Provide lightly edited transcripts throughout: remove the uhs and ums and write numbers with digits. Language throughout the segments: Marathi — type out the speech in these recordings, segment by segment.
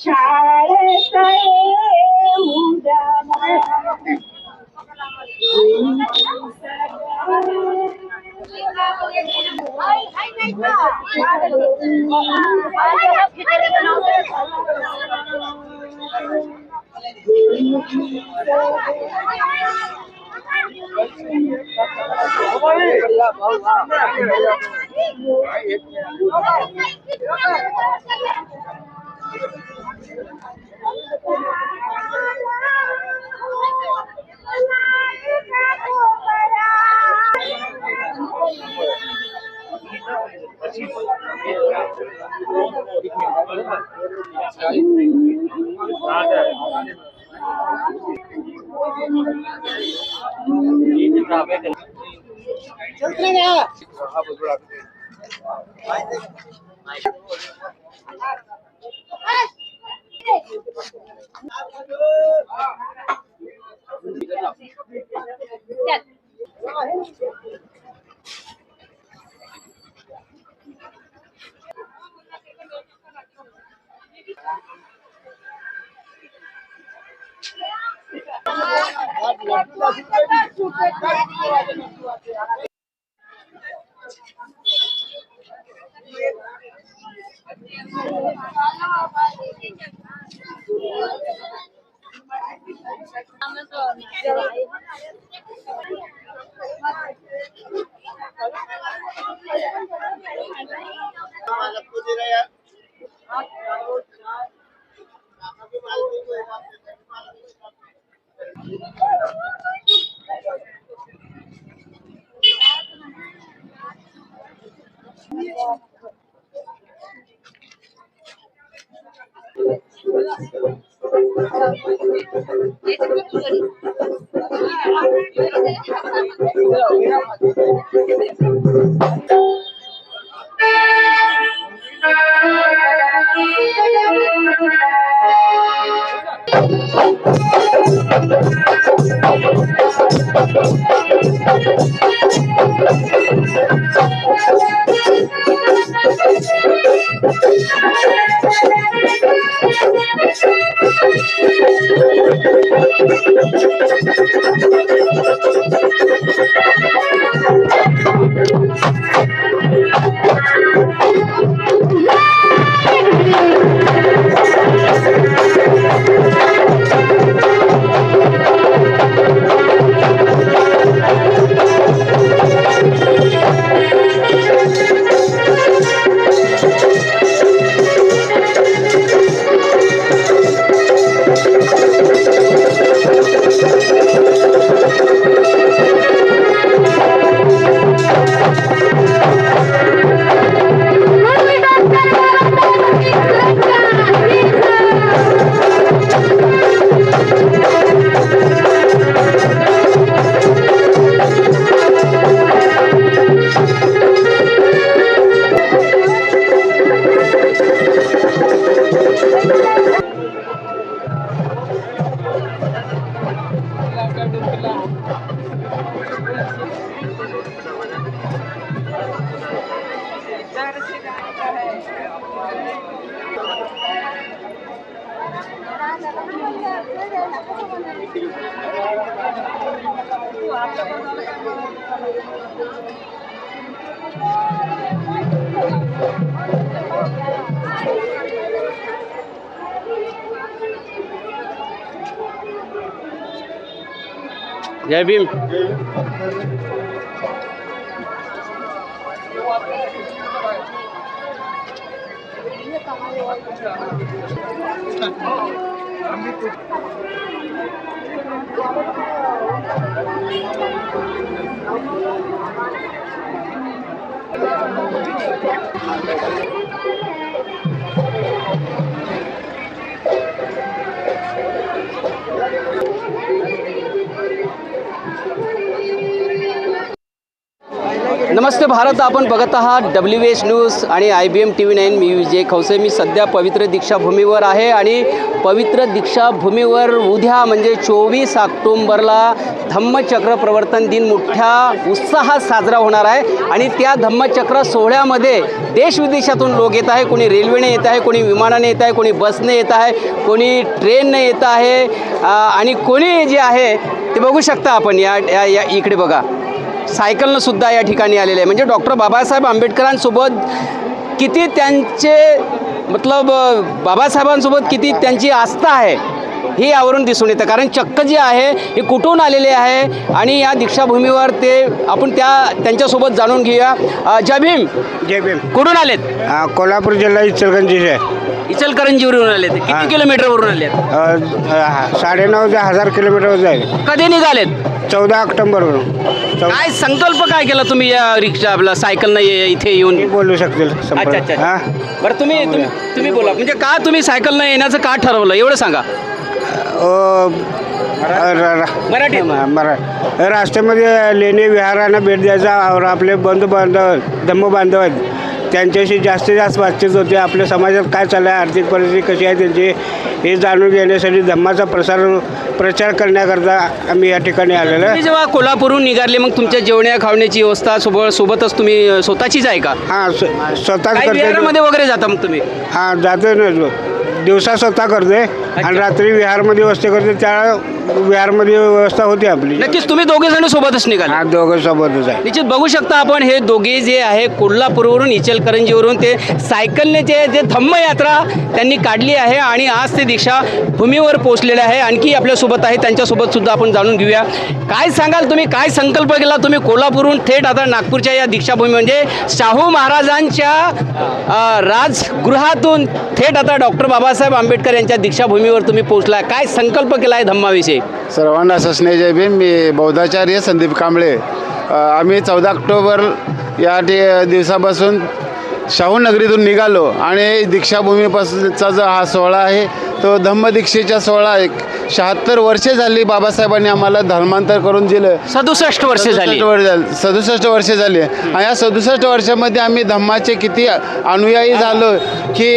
शाळेत उद्या जय भीम। नमस्ते भारत, आपण बघत आहात WH न्यूज आणि IBM TV9. मी विजय खवसे. मी सध्या पवित्र दीक्षाभूमीवर आहे आणि पवित्र दीक्षाभूमीवर उद्या म्हणजे 24 ऑक्टोंबरला धम्मचक्र प्रवर्तन दिन मोठ्या उत्साहात साजरा होणार आहे आणि त्या धम्मचक्र सोहळ्यामध्ये देशविदेशातून लोक येत आहे. कोणी रेल्वेने येत आहे, कोणी विमानाने येत आहे, कोणी बसने येत आहे, कोणी ट्रेनने येत आहे आणि कोणी जे आहे ते बघू शकता आपण. या इकडे बघा, सायकलनं सुद्धा या ठिकाणी आलेले आहे. म्हणजे डॉक्टर बाबासाहेब आंबेडकरांसोबत किती त्यांचे बाबासाहेबांसोबत किती त्यांची आस्था आहे हे यावरून दिसून येतं. कारण चक्क जे आहे हे कुठून आलेले आहे आणि या दीक्षाभूमीवर ते आपण त्यांच्यासोबत जाणून घेऊया. जय भीम. जय भीम. कुठून आलेत? कोल्हापूर जिल्हा इचलकरंजी से. इचलकरंजीवरून आलेत. किती किलोमीटरवरून आलेत? 9,500 किलोमीटर जाईल. कधी निघालेत? 14 ऑक्टोबरवरून. काय संकल्प काय केला तुम्ही या रिक्षा आपला सायकलनं इथे येऊन? बोलू शकतील. अच्छा अच्छा. बरं तुम्ही बोला. म्हणजे का तुम्ही सायकलनं येण्याचं का ठरवलं एवढं सांगा. राष्ट्रामध्ये लेणी विहारांना भेट द्यायचा और आपले बंधू बांधव धम्म बांधव आहेत त्यांच्याशी जास्तीत जास्त बातचीत होते. आपल्या समाजात काय चाललं आहे, आर्थिक परिस्थिती कशी आहे त्यांची हे जाणून घेण्यासाठी धम्माचा प्रचार करण्याकरता आम्ही या ठिकाणी आलेलो आहे. जेव्हा कोल्हापूरहून निघाले मग तुमच्या जेवण्या खावण्याची व्यवस्था सोबतच तुम्ही स्वतःचीच आहे का? हां, स्वतःच करतो. विहारामध्ये वगैरे जाता मग तुम्ही? हां, जातो ना. दिवसा स्वतः करते आणि रात्री विहारमध्ये व्यवस्था करते. त्या विहारमध्ये व्यवस्था होती आपली. नक्कीच तुम्ही दोघे जण सोबतच निघाले? हा, दोघं सोबतच आहे. निश्चित बघू शकता आपण, हे दोघे जे आहे कोल्हापूरवरून इचलकरंजीवरून ते सायकलने जे धम्मयात्रा त्यांनी काढली आहे आणि आज ते दीक्षा भूमीवर पोहोचलेले आहे. आणखी आपल्यासोबत आहे, त्यांच्यासोबत सुद्धा आपण जाणून घेऊया. काय सांगाल तुम्ही, काय संकल्प केला तुम्ही कोल्हापूरहून थेट आता नागपूरच्या या दीक्षाभूमी म्हणजे शाहू महाराजांच्या राजगृहातून थेट आता डॉक्टर बाबासाहेब आंबेडकर यांच्या दीक्षाभूमीवर तुम्ही पोहोचला. काय संकल्प केला आहे धम्माविषयी? सर्वांना सस्ने जय भीम. मी बौद्धाचार्य संदीप कांबळे. आम्ही 14 ऑक्टोबर या दिवसापासून शाहू नगरीतून निघालो आणि दीक्षाभूमीपासूनचा जो हा सोहळा आहे तो धम्मदीक्षेचा सोहळा. 76 वर्षे झाली बाबासाहेबांनी आम्हाला धर्मांतर करून दिलं. 67 वर्षे झाली. 67 वर्षे झाली. आणि या 67 वर्षामध्ये आम्ही धम्माचे किती अनुयायी झालो की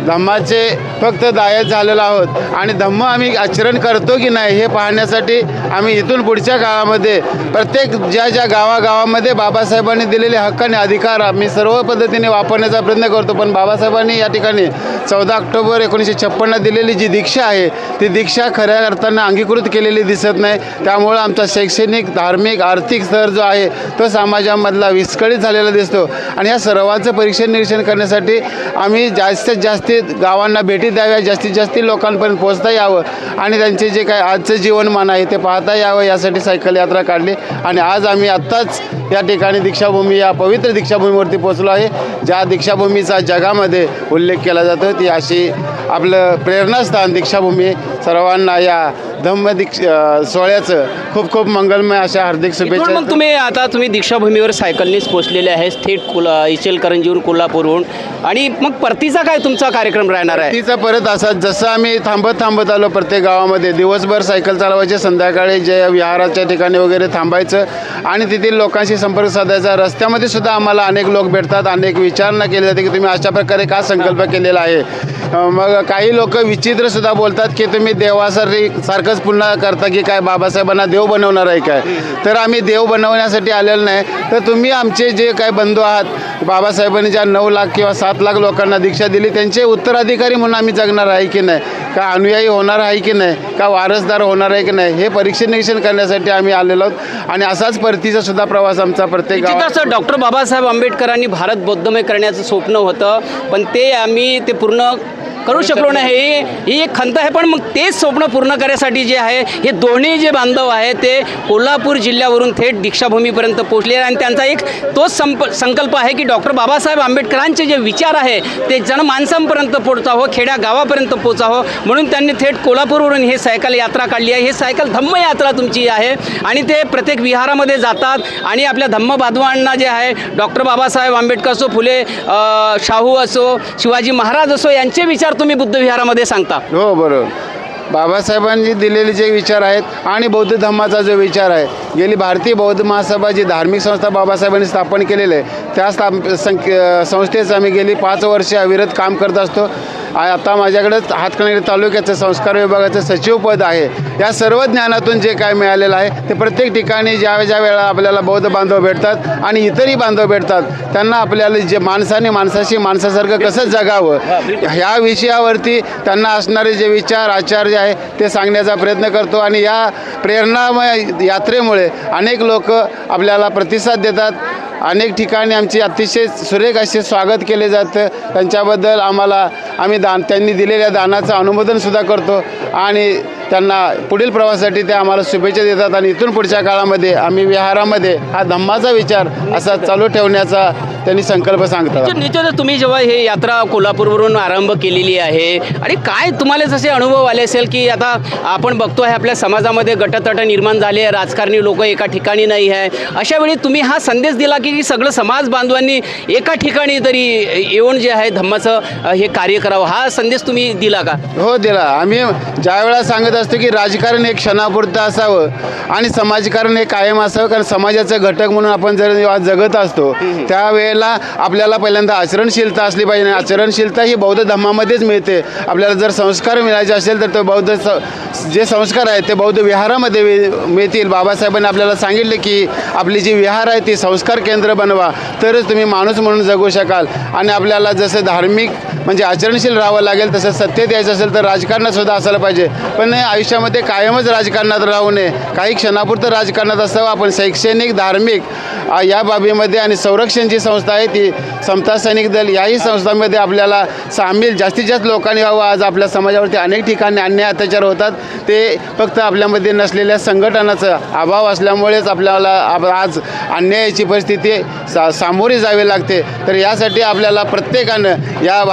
धम्माचे फक्त दायक झालेलो आहोत आणि धम्म आम्ही आचरण करतो की नाही हे पाहण्यासाठी आम्ही इथून पुढच्या काळामध्ये प्रत्येक ज्या गावागावामध्ये बाबासाहेबांनी दिलेले हक्क आणि अधिकार आम्ही सर्व पद्धतीने वापरण्याचा प्रयत्न करतो. पण बाबासाहेबांनी या ठिकाणी 14 ऑक्टोबर 1956 दिलेली जी दीक्षा आहे ती दीक्षा खऱ्या अर्थानं अंगीकृत केलेली दिसत नाही. त्यामुळं आमचा शैक्षणिक, धार्मिक, आर्थिक स्तर जो आहे तो समाजामधला विस्कळीत झालेला दिसतो. आणि या सर्वांचं परीक्षण निरीक्षण करण्यासाठी आम्ही जास्तीत जास्त गावांना भेटी द्याव्या, जास्तीत जास्त लोकांपर्यंत पोहोचता यावं आणि त्यांचे जे काय आजचं जीवनमान आहे ते पाहता यावं यासाठी सायकल यात्रा काढली. आणि आज आम्ही आत्ताच या ठिकाणी दीक्षाभूमी या पवित्र दीक्षाभूमीवरती पोहोचलो आहे. ज्या दीक्षाभूमीचा जगामध्ये उल्लेख केला जातो ती अशी आपलं प्रेरणास्थान दीक्षाभूमी. सर्वांना या सोहळ्याचं खूप खूप मंगलमय अशा हार्दिक शुभेच्छा. मग तुम्ही दीक्षाभूमीवर सायकलनेच पोहोचलेले आहे थेट इचलकरंजीवरून कोल्हापूरहून. आणि मग परतीचा काय तुमचा कार्यक्रम राहणार आहे? परतीचा परत असा जसं आम्ही थांबत आलो प्रत्येक गावामध्ये दिवसभर सायकल चालवायचे, संध्याकाळी जे विहाराच्या ठिकाणी वगैरे थांबायचं आणि तेथील लोकांशी संपर्क साधायचा. रस्त्यामध्ये सुद्धा आम्हाला अनेक लोक भेटतात, अनेक विचारणा केली जाते की तुम्ही अशा प्रकारे का संकल्प केलेला आहे. मग काही लोक विचित्रसुद्धा बोलतात की तुम्ही सारखंच पुन्हा करता की काय बाबासाहेबांना देव बनवणार आहे काय. तर आम्ही देव बनवण्यासाठी आलेलो नाही. तर तुम्ही आमचे जे काय बंधू आहात, बाबासाहेबांनी ज्या 9 लाख किंवा 7 लाख लोकांना दीक्षा दिली त्यांचे उत्तराधिकारी म्हणून आम्ही जगणार आहे की नाही, का अनुयायी होणार आहे की नाही, का वारसदार होणार आहे की नाही हे परीक्षण निरीक्षण करण्यासाठी आम्ही आलेलो आहोत. आणि असाच परतीचा सुद्धा प्रवास आमचा प्रत्येक गावात. डॉक्टर बाबासाहेब आंबेडकरांनी भारत बौद्धमय करण्याचं स्वप्न होतं पण ते आम्ही पूर्ण करू शकलो नाही. ही एक खंत आहे. पण मग तेच स्वप्न पूर्ण करण्यासाठी जे आहे हे दोन्ही जे बांधव आहे ते कोल्हापूर जिल्ह्यावरून थेट दीक्षाभूमीपर्यंत पोहोचले आणि त्यांचा एक तोच संकल्प आहे की डॉक्टर बाबासाहेब आंबेडकरांचे जे विचार आहे ते जनमानसांपर्यंत पोहोचावं, खेड्या गावापर्यंत पोहोचावं म्हणून त्यांनी थेट कोल्हापूरवरून ही सायकल यात्रा काढली आहे. हे सायकल धम्मयात्रा तुमची आहे आणि ते प्रत्येक विहारामध्ये जातात आणि आपल्या धम्म बांधवांना जे आहे डॉक्टर बाबासाहेब आंबेडकर असो, फुले शाहू असो, शिवाजी महाराज असो यांचे विचार तुम्ही बुद्ध विहारामध्ये सांगता. हो बरोबर. बाबासाहेबांनी दिलेले जे विचार आहेत आणि बौद्ध धम्माचा जो विचार आहे, गेली भारतीय बौद्ध महासभा जी धार्मिक संस्था बाबासाहेबांनी स्थापन केलेली आहे, त्या संस्थेचं आम्ही गेली 5 वर्षे अविरत काम करत असतो. आता माझ्याकडे हातकणंगले तालुक्याचं संस्कार विभागाचं सचिवपद आहे. या सर्व ज्ञानातून जे काय मिळालेलं आहे ते प्रत्येक ठिकाणी ज्या वेळेला आपल्याला बौद्ध बांधव भेटतात आणि इतरही बांधव भेटतात, त्यांना आपल्याला जे माणसाने माणसाशी माणसासारखं कसं जगावं ह्या विषयावरती त्यांना असणारे जे विचार आचार जे आहे ते सांगण्याचा प्रयत्न करतो. आणि या प्रेरणामय यात्रेमुळे अनेक लोक आपल्याला प्रतिसाद देतात. अनेक ठिकाणी आमची अतिशय सुरेख असे स्वागत केले जातं. त्यांच्याबद्दल आम्ही त्यांनी दिलेल्या दानाचं अनुमोदनसुद्धा करतो आणि त्यांना पुढील प्रवासासाठी ते आम्हाला शुभेच्छा देतात. आणि इथून पुढच्या काळामध्ये आम्ही विहारामध्ये हा धम्माचा विचार असा चालू ठेवण्याचा त्यांनी संकल्प सांगतात. निश्चितच तुम्ही जेव्हा हे यात्रा कोल्हापूरवरून आरंभ केलेली आहे आणि काय तुम्हाला जसे अनुभव आले असेल की आता आपण बघतो आहे आपल्या समाजामध्ये गटतट निर्माण झाले आहे, राजकारणी लोक एका ठिकाणी नाही आहे, अशा वेळी तुम्ही हा संदेश दिला की सगळं समाज बांधवांनी एका ठिकाणी तरी येऊन जे आहे धम्माचं हे कार्य करावं, हा संदेश तुम्ही दिला का? हो, दिला. आम्ही ज्या वेळा सांगत असतो की राजकारण एक क्षणापुरतं असावं आणि समाजकारण हे कायम असावं, कारण समाजाचा घटक म्हणून आपण जर जगत असतो त्यावेळेला आपल्याला पहिल्यांदा आचरणशीलता असली पाहिजे. आचरणशीलता ही बौद्ध धम्मामध्येच मिळते. आपल्याला जर संस्कार मिळायचे असेल तर तो बौद्ध जे संस्कार आहेत ते बौद्ध विहारामध्ये मिळतील. बाबासाहेबांनी आपल्याला सांगितले की आपली जी विहार आहे ती संस्कार केंद्र बनवा, तरच तुम्ही माणूस म्हणून जगू शकाल. आणि आपल्याला जसं धार्मिक म्हणजे आचरणशील राहावं लागेल तसं सत्तेत यायचं असेल तर राजकारणातसुद्धा असायला पाहिजे. पण आयुष्यामध्ये कायमच राजकारणात राहू नये, काही क्षणापुरतं राजकारणात असावं. आपण शैक्षणिक धार्मिक या बाबीमध्ये आणि संरक्षण जी संस्था आहे ती समता सैनिक दल याही संस्थांमध्ये आपल्याला सामील जास्तीत जास्त लोकांनी व्हावं. आज आपल्या समाजावरती अनेक ठिकाणी अन्याय अत्याचार होतात, ते फक्त आपल्यामध्ये नसलेल्या संघटनाचा अभाव असल्यामुळेच आपल्याला आज अन्यायाची परिस्थिती सामोरी जावी लागते. तर यासाठी आपल्याला प्रत्येकानं या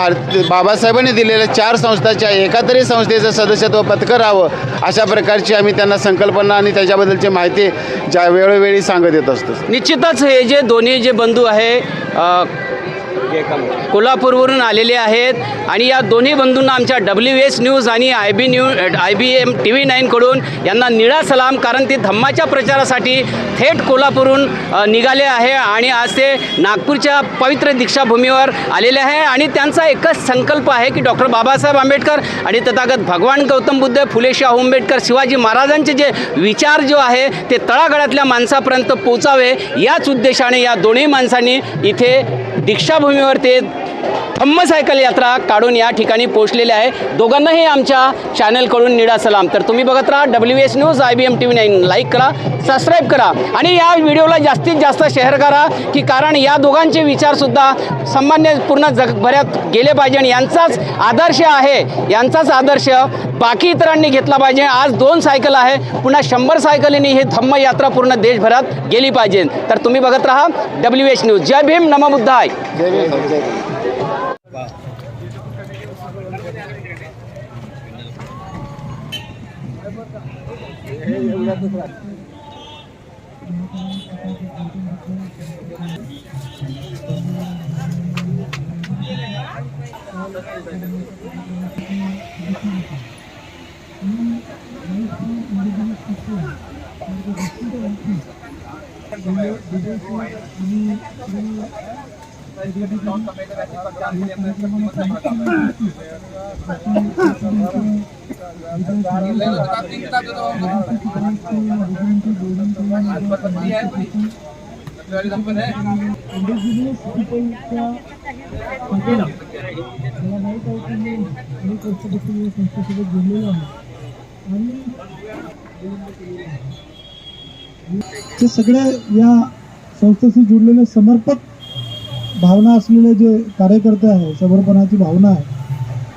बाबासाहेबांनी दिलेल्या 4 संस्थाच्या एका तरी संस्थेचं सदस्यत्व पत्करावं, अशा प्रकारची आम्ही त्यांना संकल्पना आणि त्याच्याबद्दलची माहिती ज्या वेळोवेळी सांगत येत असतो. निश्चितच हे जे दोन्ही जे बंधू आहे कोल्हापूरवरून आलेले आहेत आणि या दोन्ही बंधूंना आमच्या WS न्यूज आणि IBM TV 9 कडून यांना निळा सलाम, कारण ते धम्माच्या प्रचारासाठी थेट कोल्हापूरहून निघाले आहे आणि आज ते नागपूरच्या पवित्र दीक्षाभूमीवर आलेले आहे. आणि त्यांचा एकच संकल्प आहे की डॉक्टर बाबासाहेब आंबेडकर आणि तथागत भगवान गौतम बुद्ध, फुले शाहू आंबेडकर, शिवाजी महाराजांचे जे विचार जो आहे ते तळागाळातल्या माणसापर्यंत पोचावे, याच उद्देशाने या दोन्ही माणसांनी इथे दीक्षाभूमीवर ते धम्म सायकल यात्रा काढून या ठिकाणी पोहोचलेले आहे. दोघांनाही आमच्या चॅनलकडून निळा सलाम. तर तुम्ही बघत राहा WS news IBM TV 9, like करा, सबस्क्राईब करा आणि या व्हिडिओला जास्तीत जास्त शेअर करा, की कारण या दोघांचे विचारसुद्धा सामान्य पूर्ण जगभरात गेले पाहिजे आणि यांचाच आदर्श आहे, यांचाच आदर्श बाकी इतरांनी घेतला पाहिजे. आज 2 सायकल आहे, पुन्हा 100 सायकलींनी ही धम्म यात्रा पूर्ण देशभरात गेली पाहिजे. तर तुम्ही बघत राहा WS न्यूज. जय भीम, नमो बुद्धाय. ते सगळे या संस्थेशी जुडलेले समर्पक भावना असलेले जे कार्यकर्ते आहे, समर्पणाची भावना आहे,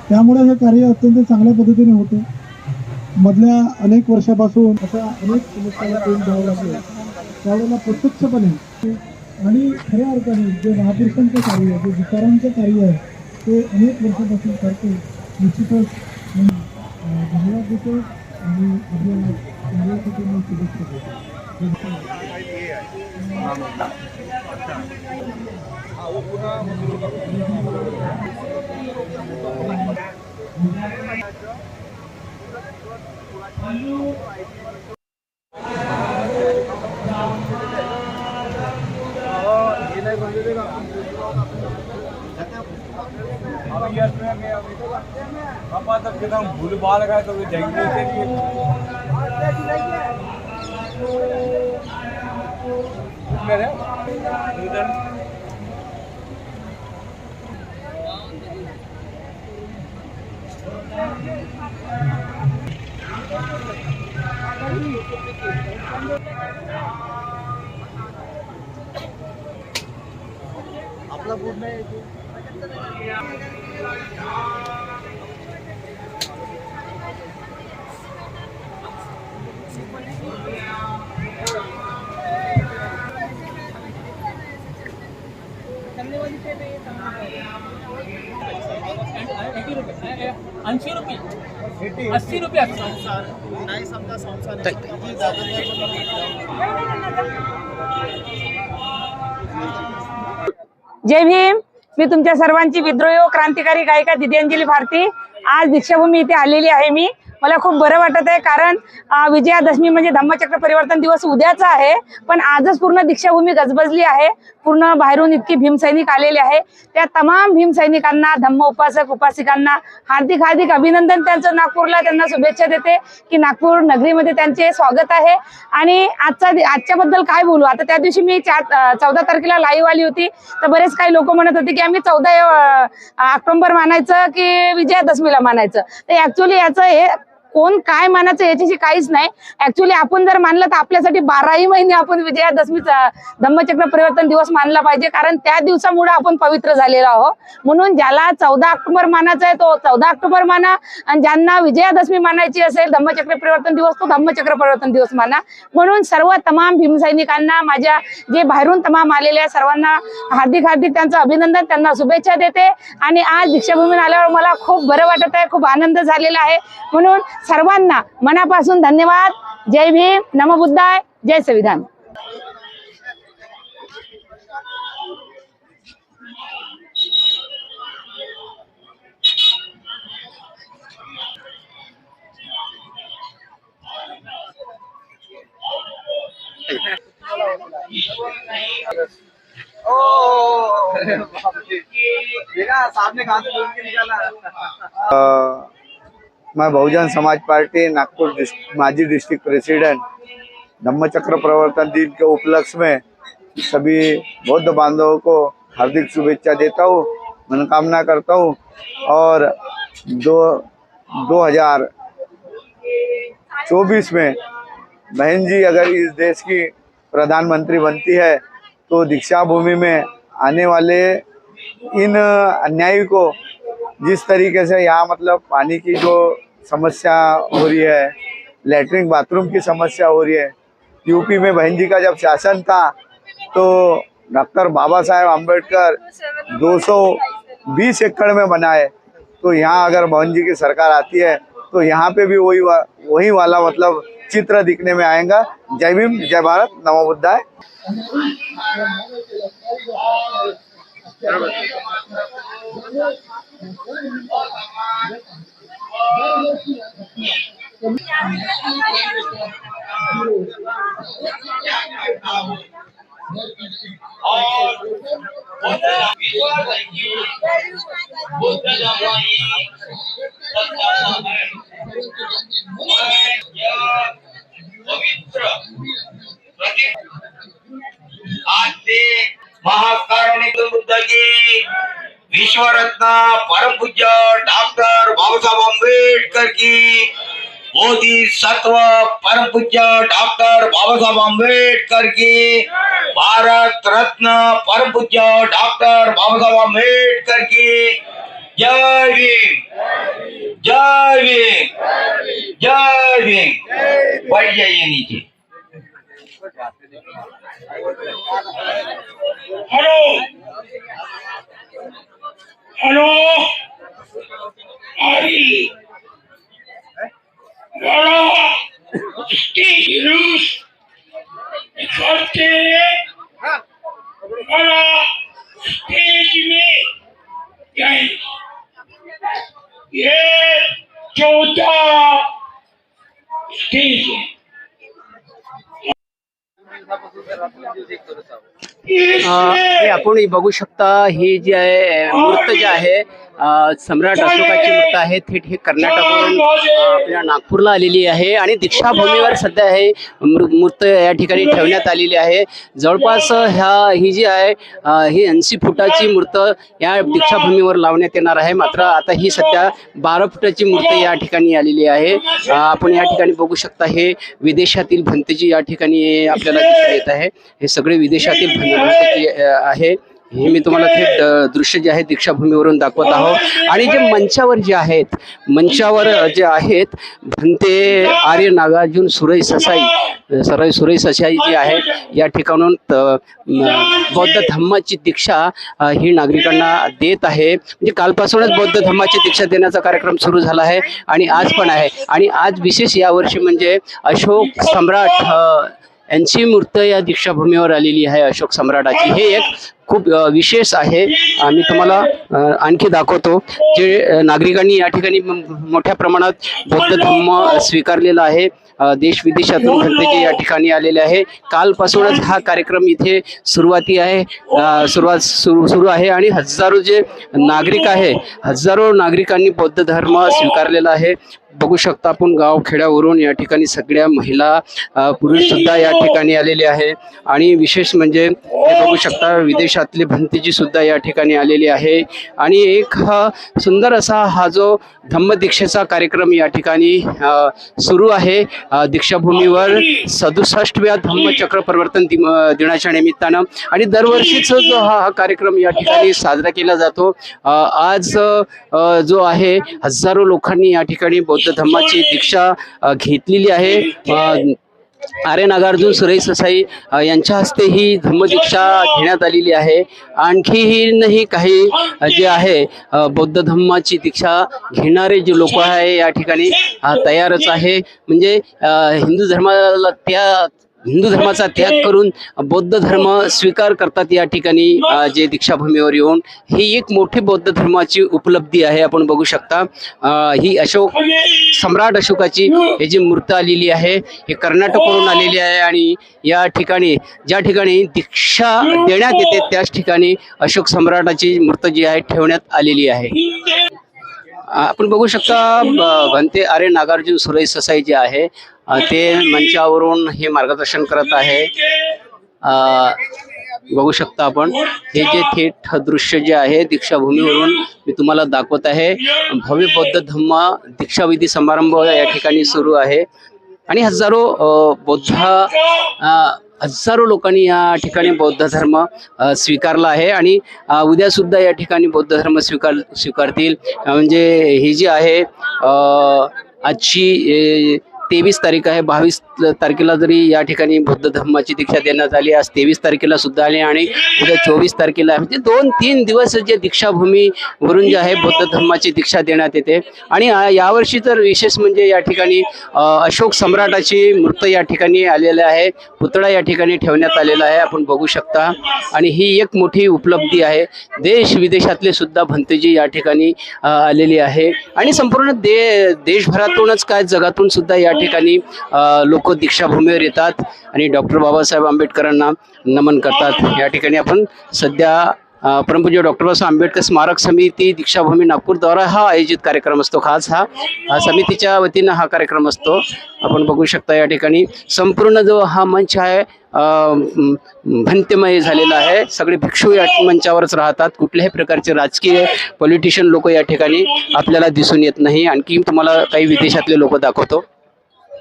त्यामुळे हे कार्य अत्यंत चांगल्या पद्धतीने होते. मधल्या अनेक वर्षापासून अशा अनेक समस्याला तोंड द्यावं लागले, त्यावेळेला प्रत्यक्षपणे आणि खऱ्या अर्थाने जे महापुरुषांचं कार्य आहे, जे विचारांचं कार्य आहे ते अनेक वर्षापासून करते. निश्चितच धन्यवाद देतो आणि आपल्याला कार्यासाठी मी शुभेच्छा देतो. भूल बाल का तो जाएंगे आपला बोर्ड नाही ₹80 ₹80 नाही समजा संसार जय भीम. मी तुमच्या सर्वांची विद्रोही व क्रांतिकारी गायिका दिद्यांजली भारती. आज दीक्षाभूमी इथे आलेली आहे. मला खूप बरं वाटत आहे, कारण विजयादशमी म्हणजे धम्मचक्र परिवर्तन दिवस उद्याचा आहे, पण आजच पूर्ण दीक्षाभूमी गजबजली आहे. पूर्ण बाहेरून इतकी भीमसैनिक आलेले आहे. त्या तमाम भीमसैनिकांना, धम्म उपासक उपासिकांना हार्दिक हार्दिक अभिनंदन. त्यांचं नागपूरला त्यांना शुभेच्छा देते की नागपूर नगरीमध्ये त्यांचे स्वागत आहे. आणि आजच्याबद्दल काय बोलू आता. त्या दिवशी मी 14 तारखेला लाईव्ह आली होती, तर बरेच काही लोक म्हणत होते की आम्ही 14 ऑक्टोबर मानायचं की विजयादशमीला मानायचं. तर ऍक्च्युअली याचं हे कोण काय मानायचं याच्याशी काहीच नाही. ऍक्च्युअली आपण जर मानलं तर आपल्यासाठी 12ही महिने आपण विजयादशमीचा धम्मचक्र परिवर्तन दिवस मानला पाहिजे, कारण त्या दिवसामुळे आपण पवित्र झालेलो आहोत. म्हणून ज्याला 14 ऑक्टोबर मानायचा आहे तो 14 ऑक्टोबर माना, आणि ज्यांना विजयादशमी मानायची असेल धम्मचक्र परिवर्तन दिवस तो धम्मचक्र परिवर्तन दिवस माना. म्हणून सर्व तमाम भीमसैनिकांना, माझ्या जे बाहेरून तमाम आलेल्या सर्वांना हार्दिक हार्दिक त्यांचं अभिनंदन, त्यांना शुभेच्छा देते. आणि आज दीक्षाभूमीवर आल्यावर मला खूप बरं वाटत आहे, खूप आनंद झालेला आहे. म्हणून सर्वांना मनापासून धन्यवाद. जय भीम, नमो बुद्धाय, जय संविधान. मैं बहुजन समाज पार्टी नागपुर माजी डिस्ट्रिक्ट प्रेसिडेंट धम्मचक्र प्रवर्तन दिन के उपलक्ष्य में सभी बौद्ध बांधवों को हार्दिक शुभेच्छा देता हूँ, मनोकामना करता हूँ। और 2024 में बहन जी अगर इस देश की प्रधानमंत्री बनती है तो दीक्षा भूमि में आने वाले इन अन्यायी को, जिस तरीके से यहाँ मतलब पानी की जो समस्या हो रही है, लैट्रिन बाथरूम की समस्या हो रही है, यूपी में बहन जी का जब शासन था तो डॉक्टर बाबा साहेब आम्बेडकर 220 एकड़ में बनाए, तो यहाँ अगर बहन जी की सरकार आती है तो यहाँ पे भी वही वाला मतलब चित्र दिखने में आएगा। जय भीम, जय भारत, नमो बुद्धाय। महाकारुणिक बुद्ध की विश्वरत्न परम पूज्य डॉक्टर बाबासाहेब आंबेडकर की बोधिसत्व परम पूज्य डॉक्टर बाबासाहेब आंबेडकर की भारत रत्न परम पूज्य डॉक्टर बाबासाहेब आंबेडकर की जय भीम, जय भीम, जय भीम। बैठ जाइए नीचे। हेलो हेलो अरे बड़ा स्टेज रूस करते बड़ा स्टेज में गए। ये 14 स्टेज हे आपण बघू शकता, ही जी आहे मूर्त जी आहे सम्राट अशोकाची मूर्त आहे. थेट हे कर्नाटकवरून आपल्या नागपूरला आलेली आहे आणि दीक्षाभूमीवर सध्या हे मूर्त या ठिकाणी ठेवण्यात आलेली आहे. जवळपास ही जी आहे ही 80 फुटाची मूर्त या दीक्षाभूमीवर लावण्यात येणार आहे. मात्र आता ही सध्या 12 फुटाची मूर्त या ठिकाणी आलेली आहे. आपण या ठिकाणी बघू शकता, हे विदेशातील भंतेजी या ठिकाणी आपल्याला दिसून येत आहे. हे सगळे विदेशातील भंतेजी आहे. हे मी तुम्हाला थेट दृश्य जे आहे दीक्षाभूमीवरून दाखवत आहोत. आणि जे मंचावर जे आहेत, मंचावर जे आहेत भंते आर्य नागार्जुन सुरई ससाई जी आहे, या ठिकाणून बौद्ध धम्माची दीक्षा ही नागरिकांना देत आहे. म्हणजे कालपासूनच बौद्ध धम्माची दीक्षा देण्याचा कार्यक्रम सुरू झाला आहे आणि आज पण आहे. आणि आज विशेष यावर्षी म्हणजे अशोक सम्राट यांची मूर्त या दीक्षाभूमीवर आलेली आहे. अशोक सम्राटाची हे एक खूप विशेष आहे. मी तुम्हाला आणखी दाखवतो. जे नागरिकांनी या ठिकाणी मोठ्या प्रमाणात बौद्ध धम्म स्वीकारलेला आहे. देश विदेशातून भंतेजी या ठिकाणी आलेले आहे. कालपासूनच हा कार्यक्रम इथे सुरू आहे आणि हजारो जे नागरिक आहे, हजारो नागरिकांनी बौद्ध धर्म स्वीकारलेला आहे. बघू शकता आपण गावखेड्यावरून या ठिकाणी सगळ्या महिला पुरुष सुद्धा या ठिकाणी आलेले आहे. आणि विशेष म्हणजे हे बघू शकता, विदेशातले भंतेजी सुद्धा या ठिकाणी आलेले आहे. आणि एक सुंदर असा हा जो धम्मदीक्षेचा कार्यक्रम या ठिकाणी सुरू आहे दीक्षाभूमीवर 67व्या धम्मचक्र परिवर्तन दिनाच्या निमित्तानं. आणि दरवर्षीच जो हा कार्यक्रम या ठिकाणी साजरा केला जातो. आज जो आहे हजारो लोकांनी या ठिकाणी बौद्ध धम्माची दीक्षा घेतलेली आहे. आर्य नागार्जुन सुरई ससाई यांच्या हस्ते ही धम्मदीक्षा घेण्यात आलेली आहे. आणखीही काही जे आहे बौद्ध धम्माची दीक्षा घेणारे जे लोक आहे या ठिकाणी तयारच आहे. म्हणजे हिंदू धर्माचा त्याग करून बौद्ध धर्म स्वीकार करतात या ठिकाणी जे दीक्षाभूमीवर येऊन. ही एक मोठी बौद्ध धर्माची उपलब्धी आहे. आपण बघू शकता, ही सम्राट अशोकाची ही जी मूर्त आलेली आहे, हे कर्नाटकवरून आलेली आहे. आणि या ठिकाणी ज्या ठिकाणी दीक्षा देण्यात येते त्याच ठिकाणी अशोक सम्राटाची मूर्त जी आहे ठेवण्यात आलेली आहे. आपण बघू शकता, भंते आर्य नागार्जुन सुरई ससाई जे आहे ते मंचावरून हे मार्गदर्शन करत आहे. बघू शकता आपण, हे जे थेट दृश्य जे आहे दीक्षाभूमीवरून मी तुम्हाला दाखवत आहे. भव्य बौद्ध धम्म दीक्षाविधी समारंभ या ठिकाणी सुरू आहे. आणि हजारो लोकांनी या ठिकाणी बौद्ध धर्म स्वीकारला आहे. आणि उद्या सुद्धा या ठिकाणी बौद्ध धर्म स्वीकारतील. म्हणजे ही जी आहे आजची 23 तारीख आहे. 22 तारखेला जरी या ठिकाणी बौद्ध धर्माची दीक्षा देण्यात आली, आज 23 तारखेला सुद्धा आली आणि उद्या 24 तारखेला, म्हणजे 2-3 दिवस जे दीक्षाभूमीवरून जे आहे बौद्ध धर्माची दीक्षा देण्यात येते. आणि यावर्षी तर विशेष म्हणजे या ठिकाणी अशोक सम्राटाची मूर्त या ठिकाणी आलेली आहे. पुतळा या ठिकाणी ठेवण्यात आलेला आहे. आपण बघू शकता. आणि ही एक मोठी उपलब्धी आहे. देश विदेशातले सुद्धा भंतेजी या ठिकाणी आलेली आहे. आणि संपूर्ण देशभरातूनच काय जगातून सुद्धा या ठिकाणी लोक दीक्षाभूमीवर येतात आणि डॉक्टर बाबासाहेब आंबेडकरांना नमन करतात. या ठिकाणी आपण सध्या परमपूज्य डॉक्टर बाबासाहेब आंबेडकर स्मारक समिती दीक्षाभूमी नागपूर द्वारा हा आयोजित कार्यक्रम असतो. खास हा समितीच्या वतीनं हा कार्यक्रम असतो. आपण बघू शकता या ठिकाणी संपूर्ण जो हा मंच आहे भंतेमय झालेला आहे. सगळे भिक्षू या मंचावरच राहतात. कुठल्याही प्रकारचे राजकीय पॉलिटिशियन लोक या ठिकाणी आपल्याला दिसून येत नाही. आणखी तुम्हाला काही विदेशातले लोक दाखवतो.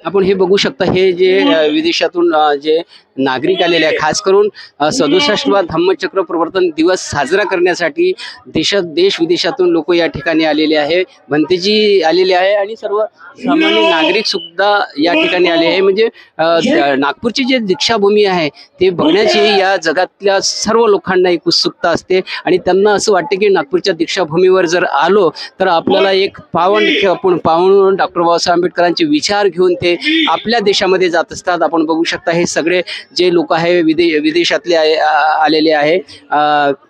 आपण हे बघू शकता, हे जे विदेशातून जे नागरिक आलेले आहे, खास करून 67वा धम्मचक्र प्रवर्तन दिवस साजरा करण्यासाठी देश विदेशातून लोक या ठिकाणी आलेले आहे. भंतेजी आलेले आहे आणि सर्व सामान्य नागरिक सुद्धा या ठिकाणी आले आहे. म्हणजे नागपूरची जे दीक्षाभूमी आहे ते बघण्याची या जगातल्या सर्व लोकांना एक उत्सुकता असते. आणि त्यांना असं वाटते की नागपूरच्या दीक्षाभूमीवर जर आलो तर आपल्याला एक पावन डॉक्टर बाबासाहेब आंबेडकरांचे विचार घेऊन ते ते आपल्या देशामध्ये जात असतात. आपण बघू शकता हे सगळे जे लोक आहे विदेशातले आलेले आहे.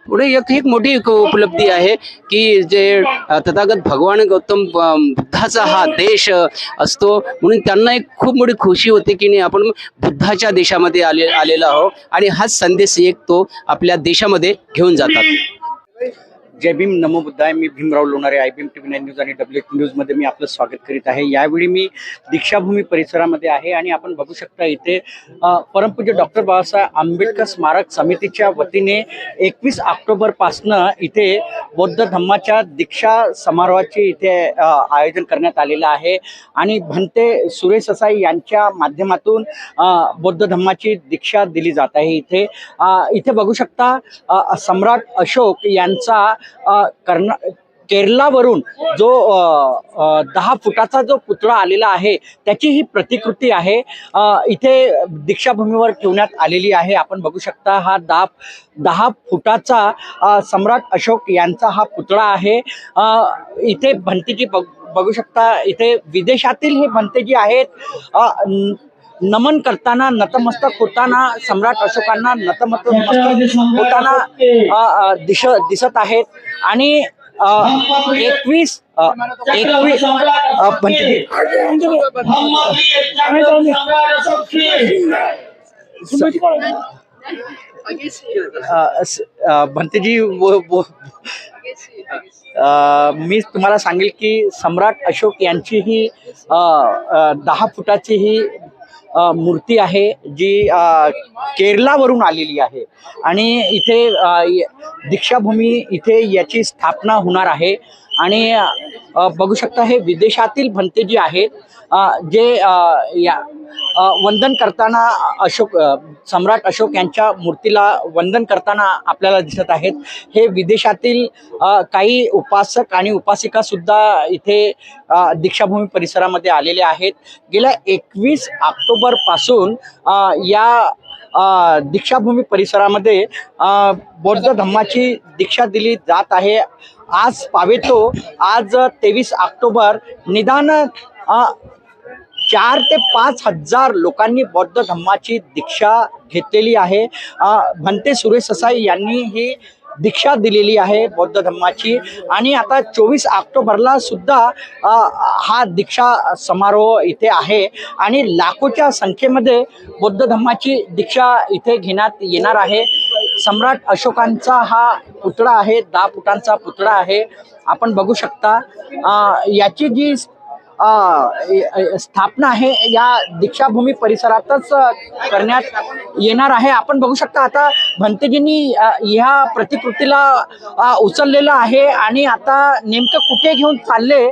पुढे एक मोठी उपलब्धी आहे की जे तथागत भगवान गौतम बुद्धाचा हा देश असतो, म्हणून त्यांना एक खूप मोठी खुशी होते की नाही आपण बुद्धाच्या देशामध्ये आलेलो आहोत आणि हाच संदेश एक तो आपल्या देशामध्ये घेऊन जातात. जय भीम, नमो बुद्धाय. मी Bhimrao Lonare, IBM TV 9 news आणि WH न्यूजमध्ये मी आपलं स्वागत करीत आहे. यावेळी मी दीक्षाभूमी परिसरामध्ये आहे आणि आपण बघू शकता इथे परमपूज्य डॉक्टर बाबासाहेब आंबेडकर स्मारक समितीच्या वतीने 21 ऑक्टोबरपासनं इथे बौद्ध धम्माच्या दीक्षा समारोहाचे इथे आयोजन करण्यात आलेलं आहे आणि भंते सुरेश ससाई यांच्या माध्यमातून बौद्ध धम्माची दीक्षा दिली जात आहे. इथे बघू शकता सम्राट अशोक यांचा केरलावरून जो 10 फुटाचा जो पुतळा आलेला आहे त्याची ही प्रतिकृती आहे, इथे दीक्षाभूमीवर ठेवण्यात आलेली आहे. आपण बघू शकता हा 10 फुटाचा सम्राट अशोक यांचा हा पुतळा आहे. इथे भंतेजी बघू शकता, इथे विदेशातील हे भंतेजी आहेत नमन करताना, नतमस्तक होताना, सम्राट अशोकांना नतमस्तक होताना दिसत आहेत. आणि 21 भंतेजी मी तुम्हाला सांगेल की सम्राट अशोक यांची ही 10 फुटाची ही मूर्ती आहे जी केरलावरून आलेली आहे आणि इथे दीक्षाभूमी इथे याची स्थापना होणार आहे. आणि बघू शकता हे विदेशातील भंते जे आहेत जे वंदन करताना सम्राट अशोक यांच्या मूर्तीला वंदन करताना आपल्याला दिसत आहेत. हे विदेशातील काही उपासक आणि उपासिका सुद्धा इथे दीक्षाभूमी परिसरामध्ये आलेले आहेत. गेल्या 21 ऑक्टोबर पासून या दीक्षाभूमी परिसरामध्ये बौद्ध धम्माची दीक्षा दिली जात आहे. आज पावेतो, आज 23 ऑक्टोबर, निदान 4 ते 5 हजार लोकांनी बौद्ध धम्माची दीक्षा घेतलेली आहे. भंते सुरेश ससाई यांनी ही दीक्षा दिलेली आहे बौद्ध धम्माची. आणि आता 24 ऑक्टोबरला सुद्धा हा दीक्षा समारोह इथे आहे आणि लाखोच्या संख्येमध्ये बौद्ध धम्माची दीक्षा इथे घेण्यात येणार आहे. सम्राट अशोकांचा हा पुतळा आहे, 10 फुटांचा पुतळा आहे. आपण बघू शकता याची जी स्थापना आहे या दीक्षाभूमी परिसरातच करण्यात येणार आहे. आपण बघू शकता आता भंतेजींनी ह्या प्रतिकृतीला उचललेलं आहे आणि आता नेमकं कुठे घेऊन चालले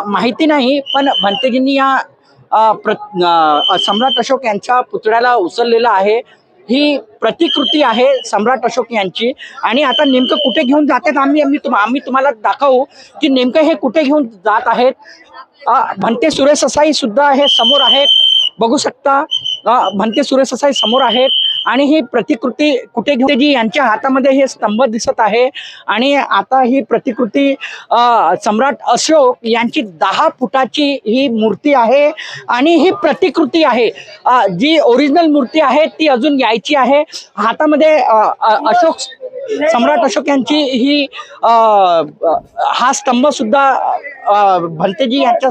माहिती नाही, पण भंतेजींनी या सम्राट अशोक यांच्या पुतळ्याला उचललेलं आहे. ही प्रतिकृती आहे सम्राट अशोक यांची आणि आता नेमकं कुठे घेऊन जातात आम्ही तुम्हाला दाखवू की नेमकं हे कुठे घेऊन जात आहेत. भंते सुरेश ससाई सुद्धा हे समोर आहेत, बघू शकता भंते सुरेश ससाई समोर आहेत आणि ही प्रतिकृती कुठे घेऊन जी यांच्या हातामध्ये हे स्तंभ दिसत आहे. आणि आता ही प्रतिकृती सम्राट अशोक यांची 10 फुटाची ही मूर्ती आहे आणि ही प्रतिकृती आहे. जी ओरिजिनल मूर्ती आहे ती अजून यायची आहे. हातामध्ये सम्राट अशोक यांची ही हा स्तंभ सुद्धा भंतेजी यांच्या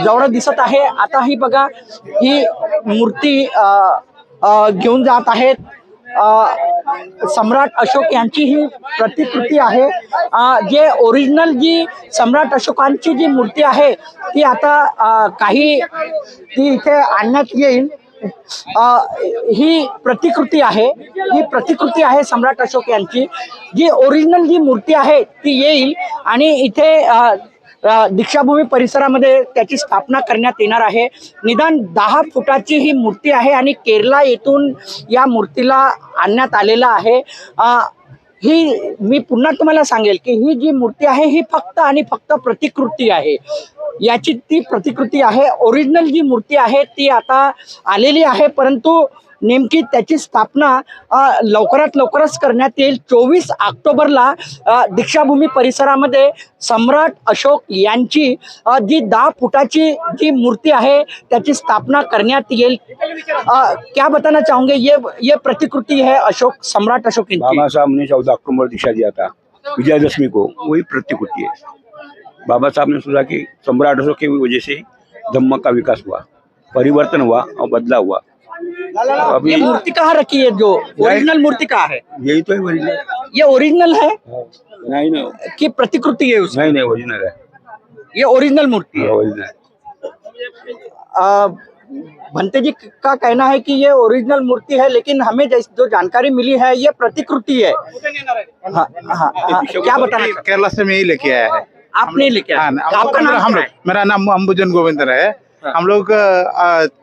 जवळ दिसत आहे. आता ही बघा ही मूर्ती घेऊन जात आहेत. सम्राट अशोक यांची ही प्रतिकृती आहे. जे ओरिजिनल जी सम्राट अशोकांची जी मूर्ती आहे ती आता ती इथे आणण्यात येईल. ही प्रतिकृती आहे सम्राट अशोक यांची. जी ओरिजिनल जी मूर्ती आहे ती येईल आणि इथे दीक्षाभूमी परिसरामध्ये त्याची स्थापना करण्यात येणार आहे. निदान 10 फुटाची ही मूर्ती आहे आणि केरला येथून या मूर्तीला आणण्यात आलेलं आहे. ही मी पुन्हा तुम्हाला सांगेल की ही जी मूर्ती आहे ही फक्त आणि फक्त प्रतिकृती आहे. याची ती प्रतिकृती आहे. ओरिजिनल जी मूर्ती आहे ती आता आलेली आहे, परंतु नेमकी त्याची स्थापना लवकरात लवकरच करण्यात येईल. 24 ऑक्टोबरला दीक्षाभूमी परिसरामध्ये सम्राट अशोक यांची जी 10 फुटाची जी मूर्ति है त्याची स्थापना करण्यात येईल. क्या बताना चाहोगे, ये प्रतिकृति है अशोक, सम्राट अशोक इनकी? बाबा साहब ने 14 अक्टूबर दीक्षा दिया था विजयादशमी को, वही प्रतिकृति है. बाबा साहब ने सोचा कि सम्राट अशोक की वजह से धम्म का विकास हुआ, परिवर्तन हुआ और बदलाव हुआ. अभी ये मूर्ति कहाँ रखी है? जो ओरिजिनल मूर्ति कहाँ है? यही तो है ओरिजिनल. ये ओरिजिनल है नहीं नहीं कि प्रतिकृति है उसमें? नहीं ओरिजिनल है. ये ओरिजिनल मूर्ति है. ओरिजिनल. भंते जी का कहना है कि ये ओरिजिनल मूर्ति है, लेकिन हमें जो जानकारी मिली है ये प्रतिकृति है. हाँ, क्या बताना? केरला से मैं ही लेके आया है. आपने लेके आया? आपका नाम हम क्या लोग, है? मेरा नाम अंबुजन गोविंदर है. हम लोग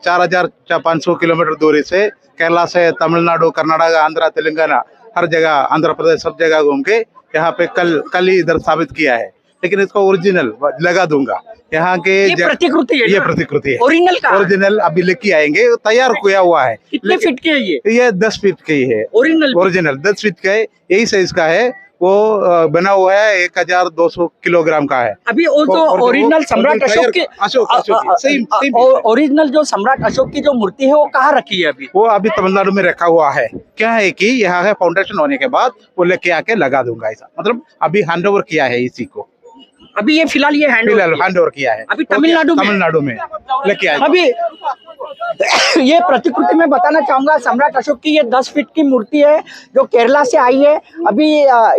4500 किलोमीटर दूरी से केरला से तमिलनाडु, कर्नाटक, आंध्र, तेलंगाना, हर जगह, आंध्र प्रदेश, सब जगह घूम के यहाँ पे कल ही इधर साबित किया है. लेकिन इसको ओरिजिनल लगा दूंगा. यहाँ के ये प्रतिकृति है? ये प्रतिकृति है. ओरिजिनल का? ओरिजिनल अभी लेके आएंगे, तैयार किया हुआ है. कितने फीट की है ये? ये 10 फीट की है. ओरिजिनल 10 फीट का है, यही साइज का है. वो बना हुआ है 1200 किलोग्राम का है. अभी वो जो ओरिजिनल सम्राट अशोक की ओरिजिनल जो सम्राट अशोक की जो मूर्ति है वो कहाँ रखी है अभी? वो अभी तमिलनाडु में रखा हुआ है. क्या है कि यहाँ है फाउंडेशन होने के बाद वो लेके आके लगा दूंगा. ऐसा मतलब अभी हैंड ओवर किया है इसी को. अभी ये फिलहाल ये हैंड ओवर किया है. अभी तमिलनाडु में लेके आए. अभी ये प्रतिकृति में बताना चाहूंगा, सम्राट अशोक की ये 10 फीट की मूर्ति है जो केरला से आई है. अभी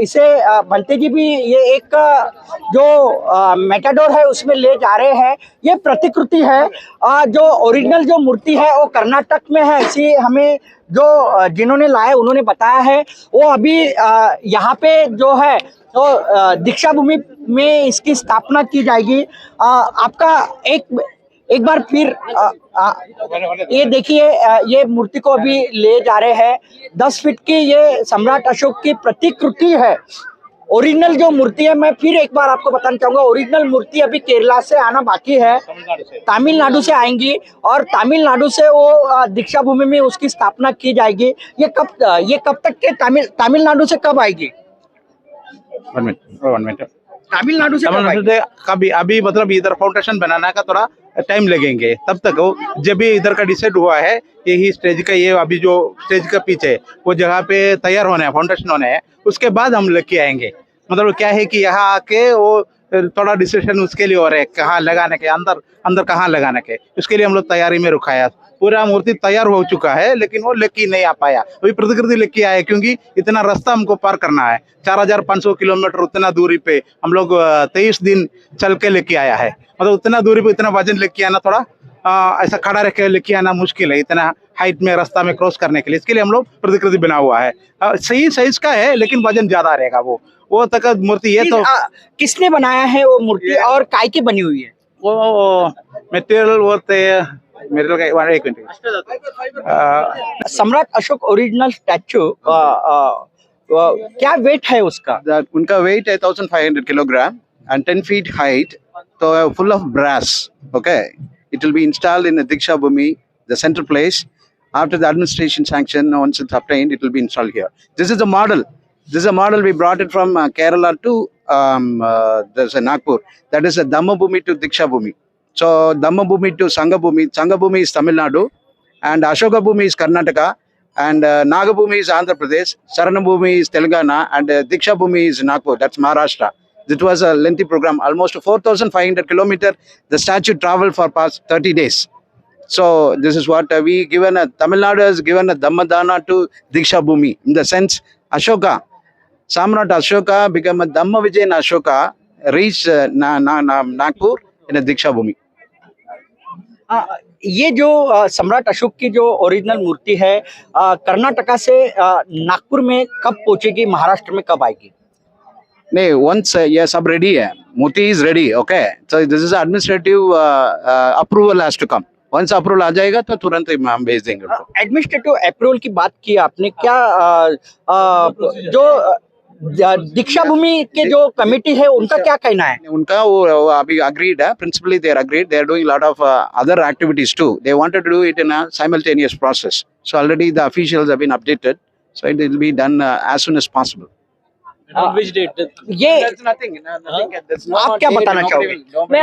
इसे भंते जी भी ये एक जो मेटाडोर है उसमें ले जा रहे हैं. ये प्रतिकृति है. जो ओरिजिनल जो मूर्ति है वो कर्नाटक में है, ऐसी हमें जो जिन्होंने लाया उन्होंने बताया है. वो अभी यहाँ पे जो है तो दीक्षा भूमि में इसकी स्थापना की जाएगी. आपका एक बार फिर ये देखिए, ये मूर्ति को अभी ले जा रहे हैं. 10 फीट की ये सम्राट अशोक की प्रतिकृति है. ओरिजिनल जो मूर्ति है, मैं फिर एक बार आपको बताना चाहूंगा, ओरिजिनल मूर्ति अभी केरला से आना बाकी है, तमिलनाडु से आएंगी और तमिलनाडु से वो दीक्षा भूमि में उसकी स्थापना की जाएगी. ये कब तक के तमिलनाडु से कब आएगी? 1 मिनट. तमिलनाडु से कभी अभी मतलब इधर फाउंडेशन बनाने का थोड़ा टाइम लगेंगे. तब तक वो जब भी इधर का डिसाइड हुआ है, यही स्टेज का, ये अभी जो स्टेज का पीछे वो जगह पे तैयार होने हैं, फाउंडेशन होने हैं, उसके बाद हम लेके आएंगे. मतलब क्या है कि यहाँ आके वो थोड़ा डिसीजन उसके लिए हो रहे हैं, कहाँ लगाने के, अंदर कहाँ लगाने के, उसके लिए हम लोग तैयारी में रुकाया. पूरा मूर्ति तैयार हो चुका है, लेकिन वो लेके नहीं आ पाया. अभी प्रतिकृति लेके आए क्योंकि इतना रास्ता हमको पार करना है. 4500 किलोमीटर उतना दूरी पे हम लोग 23 दिन चल के लेके आया है. मतलब उतना दूरी पे इतना वजन लेके आना थोड़ा ऐसा खड़ा रख के लेके आना मुश्किल है, इतना हाइट में रास्ता में क्रॉस करने के लिए. इसके लिए हम लोग प्रतिकृति बना हुआ है. सही साइज का है, लेकिन वजन ज्यादा रहेगा. वो तक मूर्ति है. तो किसने बनाया है वो मूर्ति और काय की बनी हुई है? वो मटेरियल वर्थ मेरे लोग एक मिनट. सम्राट अशोक ओरिजिनल स्टैचू क्या वेट है उसका? उनका वेट है 1500 kilogram and 10 feet height, so full of brass. Okay, it will be installed in the Diksha Bhumi, the center place. After the administration sanction, once it's obtained, it will be installed here. This is a model. This is a model. We brought it from Kerala to there's a Nagpur. That is a Dhamma Bhumi to Diksha Bhumi. So Dhamma Bhumi to Sangha Bhumi. Sangha Bhumi is Tamil Nadu, and Ashoka Bhumi is Karnataka, and Naga Bhumi is Andhra Pradesh, Sarana Bhumi is Telangana, and Diksha Bhumi is Nagpur. That's Maharashtra. It was a lengthy program, almost 4,500 kilometers. The statue traveled for past 30 days. So this is what we given. Tamil Nadu has given a Dhammadana to Diksha Bhumi. In the sense, Ashoka, Samrat Ashoka became a Dhamma Vijayan Ashoka, reached Nagpur in a Diksha Bhumi. ये जो सम्राट अशोक की जो ओरिजिनल मूर्ति है कर्नाटका से नागपुर में कब पहुंचेगी, महाराष्ट्र में कब आएगी? नहीं, once ये सब ready है, मूर्ति is ready. Okay, so this is administrative approval has to come. Once approval आ जाएगा तो तुरंत हम भेज देंगे. एडमिनिस्ट्रेटिव अप्रूवल की बात की आपने, क्या जो दीक्षा भूमि के जो कमेटी है उनका क्या कहना है? उनका वो अभी अग्रीड है, principally they are agreed, they are doing lot of other activities too, they wanted to do it in a simultaneous process, so already the officials have been updated, so it will be done as soon as possible. Which date? ये nothing. आप क्या बताना चाहोगे?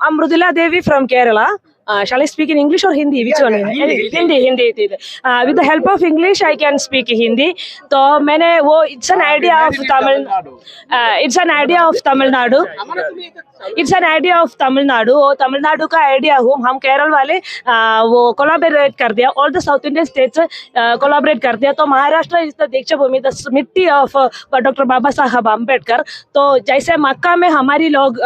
I'm Mrudula Devi from Kerala. Shall I speak in English or Hindi? Which one? Hindi. With the help of English, I can speak Hindi. तो मैंने वो it's an idea of Tamil. It's an idea of Tamil Nadu. It's an idea of Tamil Nadu. वो तमिलनाडु का आइडिया हो, हम केरल वाले वो कोलैबोरेट कर दिया. All the South Indian states collaborate कर दिया. तो Maharashtra is the Deeksha Bhoomi, the smriti of doctor Baba Saheb Ambedkar. तो जैसे मक्का में हमारी लोग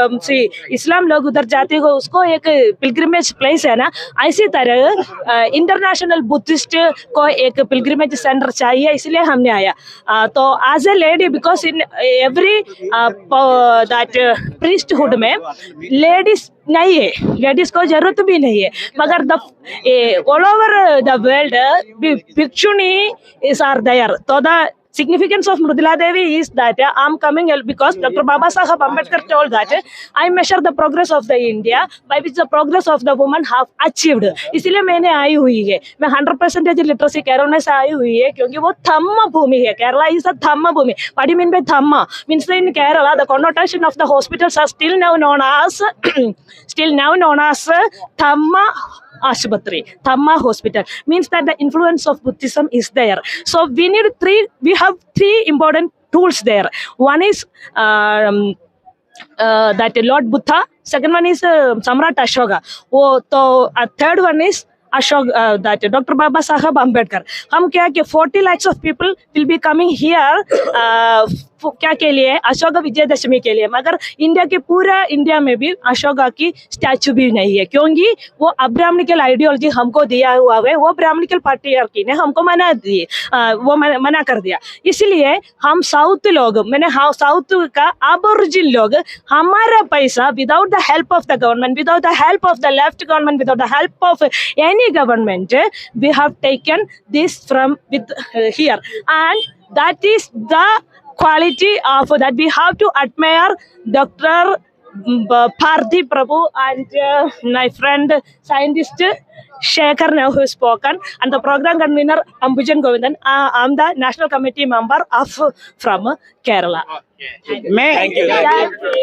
इस्लाम लोग उधर जाते हो, उसको एक पिलग्रिमेज प्लेस है ना, इसी तरह इंटरनेशनल बुद्धिस्ट को एक पिलग्रिमेज सेंटर चाहिए, इसलिए हमने आया. तो as a lady, because in every that priesthood में लेडीज नहीं है, लेडीज को जरूरत भी नहीं है, मगर the all over the world bhikshuni is are there. तो the significance of Mrudula Devi is that I'm coming because Dr. Baba Saheb Ambedkar told that I measure the progress of the India by which the progress of the woman have achieved. इसलिए मैंने आई हुई है, मैं 100% लिटरेसी केरल से आई हुई है, क्योंकि वो धम्म भूमि है. Kerala is a Dhamma Bhoomi. What do you mean by dhamma? Means in Kerala the connotation of the hospitals are still now known as Dhamma Ashupatri, Dhamma Hospital, means that the influence of Buddhism is there. So we have three important tools there. One is that Lord Buddha, second one is Samrat Ashoka, third one is that Dr. Baba Saheb Ambedkar. हम क्या कि 40 lakhs of people will be coming here क्या के लिए, अशोका विजयदशमी के लिए, मगर इंडिया के पूरा इंडिया में भी अशोका की स्टैचू भी नहीं है, क्योंकि वो अब्राह्मणिकल आइडियोलॉजी हमको दिया हुआ है, वो ब्राह्मणिकल पाट्रियार्की ने हमको मना कर दिया. इसलिए हम साउथ लोग, साउथ का अबोरिजिन लोग, हमारा पैसा without the help of the government, without the help of the left government, without the help of any government, we have taken this from with here, and that is the quality of that we have to admire Dr. Bharti Prabhu and my friend scientist Shekhar now who has spoken, and the program convener Ambujan Govindan. I'm the national committee member of from Kerala.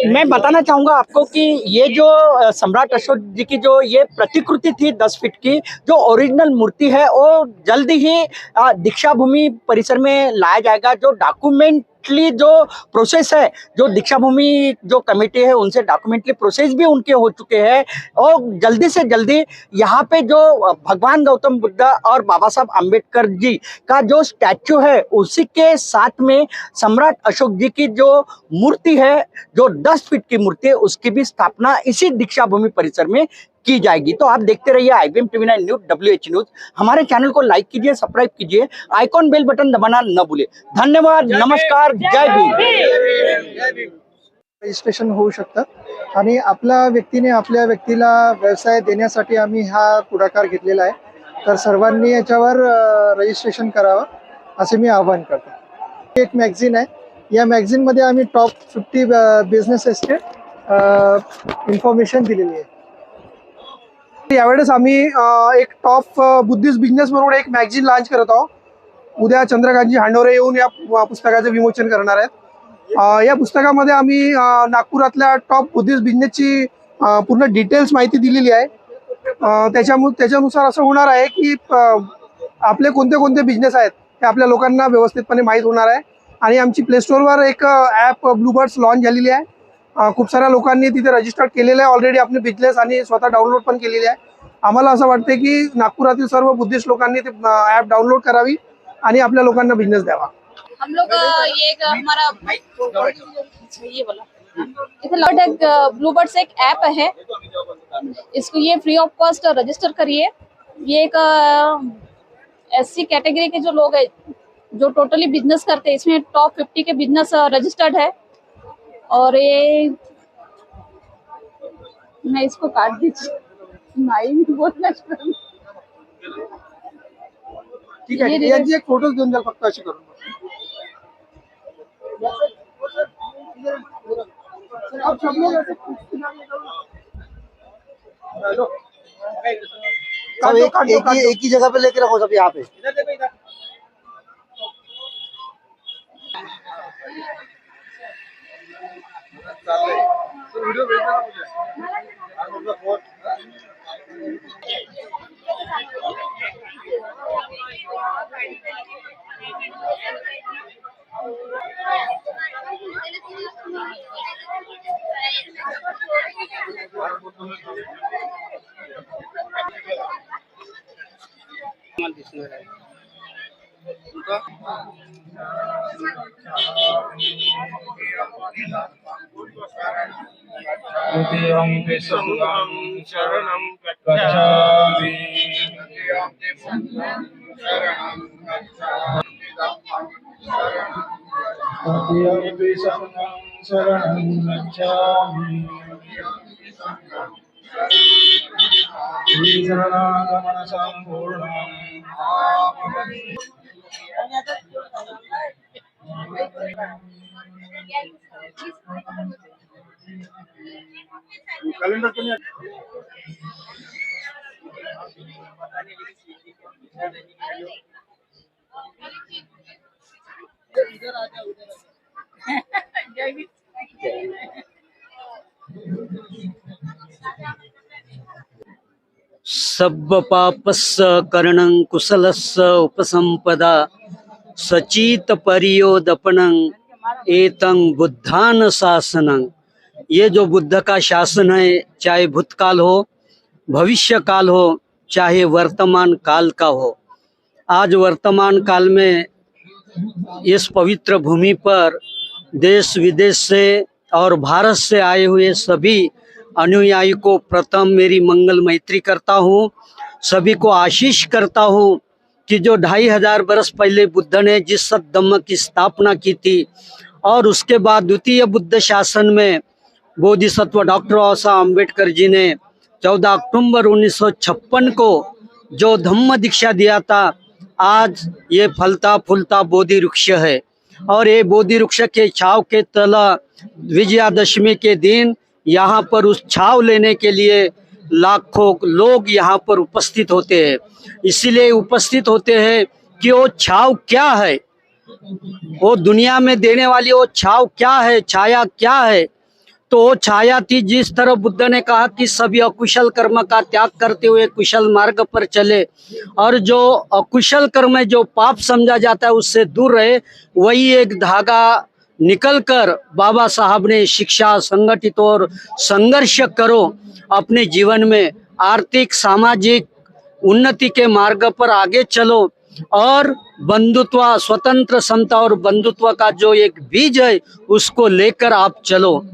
मैं बताना चाहूंगा आपको कि ये जो सम्राट अशोक जी की जो ये प्रतिकृति थी 10 फीट की, जो ओरिजिनल मूर्ति है, वो जल्दी ही दीक्षा भूमि परिसर में लाया जाएगा. जो डॉक्यूमेंटली जो प्रोसेस है, जो दीक्षा भूमि जो कमेटी है उनसे डॉक्यूमेंटली प्रोसेस भी उनके हो चुके हैं, और जल्दी से जल्दी यहाँ पे जो भगवान गौतम बुद्ध और बाबा साहब अम्बेडकर जी का जो स्टैचू है, उसी के साथ में सम्राट अशोक जी की जो मूर्ति है, जो 10 फीट की मूर्ति है, उसकी भी स्थापना इसी दीक्षा भूमि परिसर में की जाएगी. तो आप देखते रहिए IBM TV9 news, WH news. हमारे चैनल को लाइक कीजिए, सब्सक्राइब कीजिए, आइकॉन बेल बटन दबाना न भूले. धन्यवाद, नमस्कार, जय भीम. रजिस्ट्रेशन होऊ शकतं, आणि आपल्या व्यक्तीला व्यवसाय देण्यासाठी आम्ही हा पुढाकार घेतलेला आहे. तर सर्वांनी याच्यावर रजिस्ट्रेशन करावं असे मी आवाहन करतो. एक मॅगझिन आहे, या मॅगझिनमध्ये आम्ही टॉप 50 बिझनेसेसचे इन्फॉर्मेशन दिलेली आहे. यावेळेस आम्ही एक टॉप बुद्धिस्ट बिझनेस म्हणून एक मॅगझिन लॉन्च करत आहोत. उद्या चंद्रकांतजी हांडोरे येऊन या पुस्तकाचे विमोचन करणार आहेत. या पुस्तकामध्ये आम्ही नागपुरातल्या टॉप बुद्धिस्ट बिझनेसची पूर्ण डिटेल्स माहिती दिलेली आहे. त्याच्यानुसार असं होणार आहे की आपले कोणते कोणते बिझनेस आहेत ते आपल्या लोकांना व्यवस्थितपणे माहीत होणार आहे. आणि आमची प्ले स्टोअरवर एक ॲप ब्लूबर्ड्स लॉन्च झालेली आहे. खूप साऱ्या लोकांनी तिथे रजिस्टर केलेलं आहे ऑलरेडी आपले बिझनेस, आणि स्वतः डाउनलोड पण केलेली आहे. आम्हाला असं वाटतं की नागपुरातील सर्व बुद्धिस्ट लोकांनी ते ॲप डाउनलोड करावी आणि आपल्या लोकांना बिझनेस द्यावा. हम लोग ये एक हमारा ये बोला इधर एक ब्लूबर्ड्स एक ऐप है, इसको ये फ्री ऑफ कॉस्ट रजिस्टर करिए. ये एक SC कैटेगरी के जो लोग हैं जो टोटली बिजनेस करते हैं, इसमें टॉप 50 के बिजनेस रजिस्टर्ड है. और ये मैं इसको काट दीजिए, नहीं बहुत नष्ट. ठीक आहे, याची एक फोटोज घेऊन द्याल फक्त अशी करून. एक ही जगह पे लेके रखो सब यहाँ पे। कैलेंडर तो नहीं सब्ब पापस्स करणं कुशलस्स उपसंपदा सचित परियोदपनं एतं बुद्धान शासनं। ये जो बुद्ध का शासन है, चाहे भूतकाल हो, भविष्य काल हो, चाहे वर्तमान काल का हो, आज वर्तमान काल में इस पवित्र भूमि पर देश विदेश से और भारत से आए हुए सभी अनुयायी को प्रथम मेरी मंगल मैत्री करता हूँ। सभी को आशीष करता हूँ कि जो 2500 वर्ष पहले बुद्ध ने जिस सत धम्म की स्थापना की थी और उसके बाद द्वितीय बुद्ध शासन में बोधिसत्व डॉक्टर बाबा साहब अम्बेडकर जी ने 14 अक्टूबर 1956 को जो धम्म दीक्षा दिया था, आज ये फलता फूलता बोधि वृक्ष है। और ये बोधि वृक्ष के छाव के तला विजयादशमी के दिन यहाँ पर उस छाव लेने के लिए लाखों लोग यहाँ पर उपस्थित होते हैं। इसीलिए उपस्थित होते हैं कि वो छाव क्या है, वो दुनिया में देने वाली वो छाव क्या है, छाया क्या है। तो वो छाया थी, जिस तरह बुद्ध ने कहा कि सभी अकुशल कर्म का त्याग करते हुए कुशल मार्ग पर चले और जो अकुशल कर्म जो पाप समझा जाता है उससे दूर रहे, वही एक धागा निकलकर बाबा साहब ने शिक्षा, संगठित और संघर्ष करो, अपने जीवन में आर्थिक सामाजिक उन्नति के मार्ग पर आगे चलो और बंधुत्व, स्वतंत्र, समता और बंधुत्व का जो एक बीज है उसको लेकर आप चलो।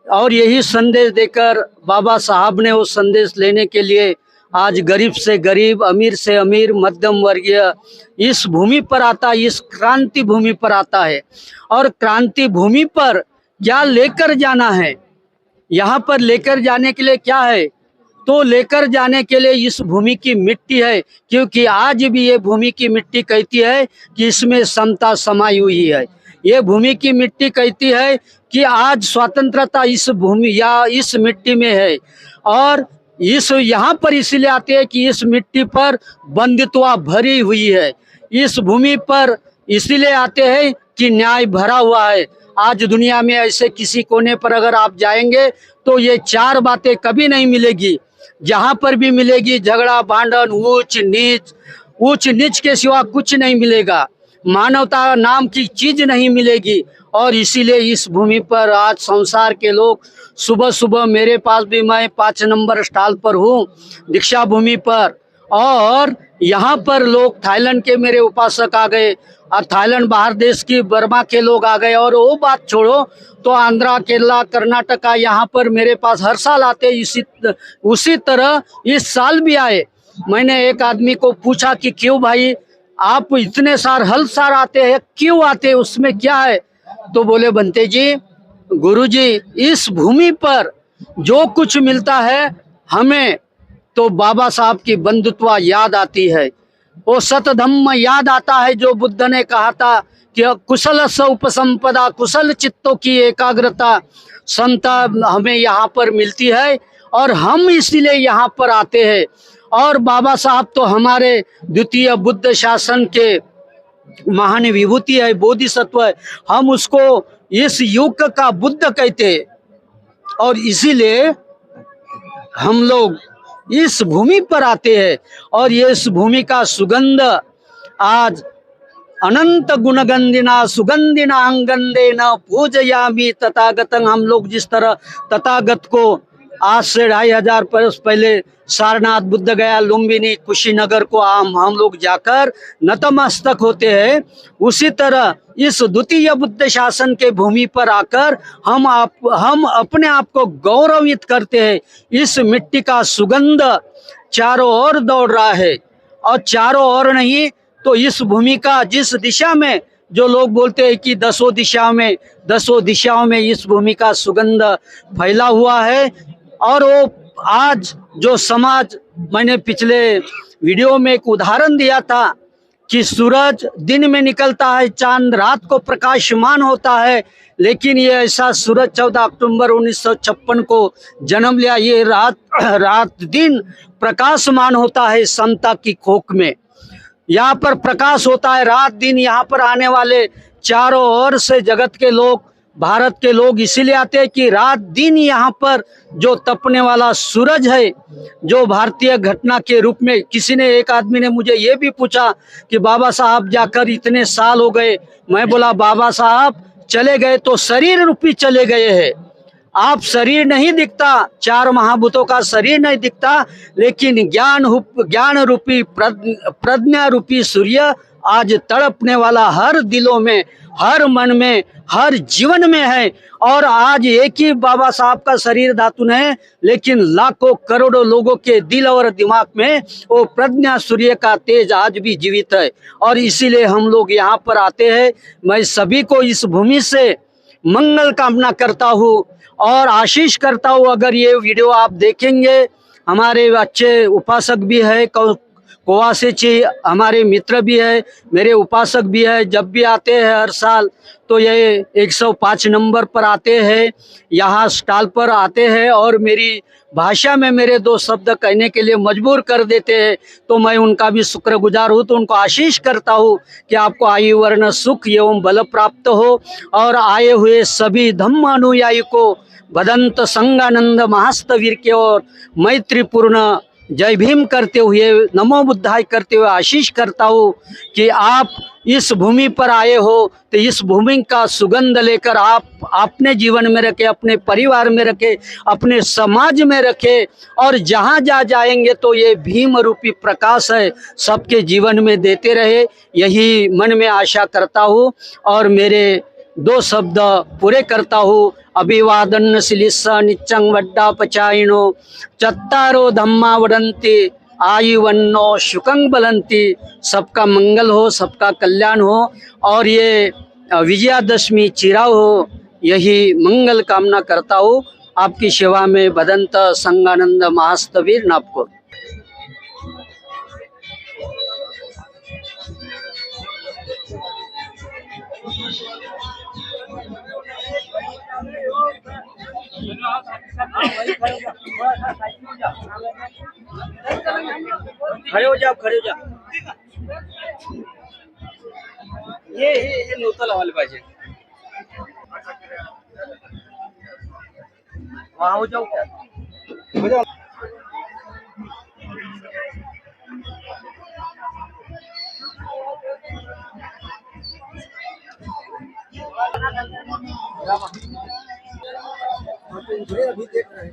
और यही संदेश देकर बाबा साहब ने वो संदेश लेने के लिए आज गरीब से गरीब, अमीर से अमीर, मध्यम वर्गीय इस भूमि पर आता, इस क्रांति भूमि पर आता है। और क्रांति भूमि पर क्या लेकर जाना है, यहाँ पर लेकर जाने के लिए क्या है, तो लेकर जाने के लिए इस भूमि की मिट्टी है, क्योंकि आज भी ये भूमि की मिट्टी कहती है कि इसमें समता समाई हुई है। ये भूमि की मिट्टी कहती है कि आज स्वतंत्रता इस भूमि या इस मिट्टी में है। और इस यहाँ पर इसलिए आते हैं कि इस मिट्टी पर बंधुत्व भरी हुई है। इस भूमि पर इसलिए आते हैं कि न्याय भरा हुआ है। आज दुनिया में ऐसे किसी कोने पर अगर आप जाएंगे तो ये चार बातें कभी नहीं मिलेगी। जहाँ पर भी मिलेगी झगड़ा, भांडन, ऊंच नीच के सिवा कुछ नहीं मिलेगा। मानवता नाम की चीज नहीं मिलेगी। और इसीलिए इस भूमि पर आज संसार के लोग सुबह सुबह, मेरे पास भी, मैं 5 नंबर स्टॉल पर हूँ दीक्षा भूमि पर, और यहाँ पर लोग थाईलैंड के मेरे उपासक आ गए और थाईलैंड बाहर देश की बर्मा के लोग आ गए। और वो बात छोड़ो तो आंध्रा, केरला, कर्नाटका यहाँ पर मेरे पास हर साल आते। उसी तरह इस साल भी आए। मैंने एक आदमी को पूछा कि क्यों भाई आप इतने हर साल आते हैं, क्यों आते हैं, उसमें क्या है? तो बोले बनते जी, गुरुजी, इस भूमि पर जो कुछ मिलता है हमें तो बाबा साहब की बंधुत्व याद आती है, वो सत धम्म याद आता है जो बुद्ध ने कहा था कि कुशल उपसंपदा, कुशल चित्तों की एकाग्रता संता हमें यहाँ पर मिलती है और हम इसलिए यहाँ पर आते हैं। और बाबा साहब तो हमारे द्वितीय बुद्ध शासन के महान विभूति है, बोधिसत्व है। हम उसको इस युग का बुद्ध कहते हैं और इसीलिए हम लोग इस भूमि पर आते हैं और ये इस भूमि का सुगंध आज अनंत गुणगंधिना सुगंधिना अंगंधेना पूजयामि तथागतं। हम लोग जिस तरह तथागत को आज से 2500 वर्ष पहले सारनाथ, बुद्ध गया, लुम्बिनी, कुशीनगर को हम लोग जाकर नतमस्तक होते हैं, उसी तरह इस द्वितीय बुद्ध शासन के भूमि पर आकर हम अपने आप को गौरवित करते हैं। इस मिट्टी का सुगंध चारों ओर दौड़ रहा है और चारों ओर नहीं तो इस भूमि का जिस दिशा में, जो लोग बोलते हैं कि 10 दिशाओं में इस भूमि का सुगंध फैला हुआ है। और वो आज जो समाज, मैंने पिछले वीडियो में एक उदाहरण दिया था कि सूरज दिन में निकलता है, चांद रात को प्रकाशमान होता है, लेकिन ये ऐसा सूरज 14 अक्टूबर 1956 को जन्म लिया। ये रात दिन प्रकाशमान होता है समता की खोख में। यहाँ पर प्रकाश होता है रात दिन। यहाँ पर आने वाले चारों ओर से जगत के लोग, भारत के लोग इसीलिए आते हैं कि रात दिन यहाँ पर जो तपने वाला सूरज है, जो भारतीय घटना के रूप में, किसी ने, एक आदमी ने मुझे ये भी पूछा कि बाबा साहब जाकर इतने साल हो गए। मैं बोला बाबा साहब चले गए तो शरीर रूपी चले गए हैं। आप शरीर नहीं दिखता, 4 महाभूतों का शरीर नहीं दिखता, लेकिन ज्ञान रूपी प्रज्ञा रूपी सूर्य आज तड़पने वाला हर दिलों में, हर मन में, हर जीवन में है। और आज एक ही बाबा साहब का शरीर धातु है, लेकिन लाखों करोड़ों लोगों के दिल और दिमाग में वो प्रज्ञा सूर्य का तेज आज भी जीवित है। और इसीलिए हम लोग यहाँ पर आते हैं। मैं सभी को इस भूमि से मंगल कामना करता हूँ और आशीष करता हूँ। अगर ये वीडियो आप देखेंगे, हमारे अच्छे उपासक भी है, कोवासेची हमारे मित्र भी है, मेरे उपासक भी है। जब भी आते हैं हर साल तो ये 105 नंबर पर आते हैं, यहाँ स्टॉल पर आते हैं और मेरी भाषा में मेरे 2 शब्द कहने के लिए मजबूर कर देते हैं, तो मैं उनका भी शुक्रगुजार हूँ। तो उनको आशीष करता हूँ कि आपको आयु वर्ण सुख एवं बल प्राप्त हो और आए हुए सभी धम्म अनुयायी को भदंत संगानंद महास्तवीर के और मैत्रीपूर्ण जय भीम करते हुए, नमो बुद्धाय करते हुए आशीष करता हूँ कि आप इस भूमि पर आए हो तो इस भूमि का सुगंध लेकर आप अपने जीवन में रखें, अपने परिवार में रखें, अपने समाज में रखें और जहाँ जाएंगे तो ये भीम रूपी प्रकाश है सबके जीवन में देते रहे। यही मन में आशा करता हूँ और मेरे 2 शब्द पूरे करता हूँ। अभिवादन शिलिस्सा निच्चंग वड्डा पचाइनो चत्तारो धम्मा वदन्ति आयुवन्नो शुकंग बलंती। सबका मंगल हो, सबका कल्याण हो और ये विजयादशमी चिराव हो, यही मंगल कामना करता हूँ। आपकी सेवा में भदंत संगानंद महास्तवीर नागपुर। खड़े हो जाओ, खड़े हो जाओ। ये नूतन वाले पाहिजे। हाँ हो जाओ, क्या हो जाओ। अभी देख रहे हैं।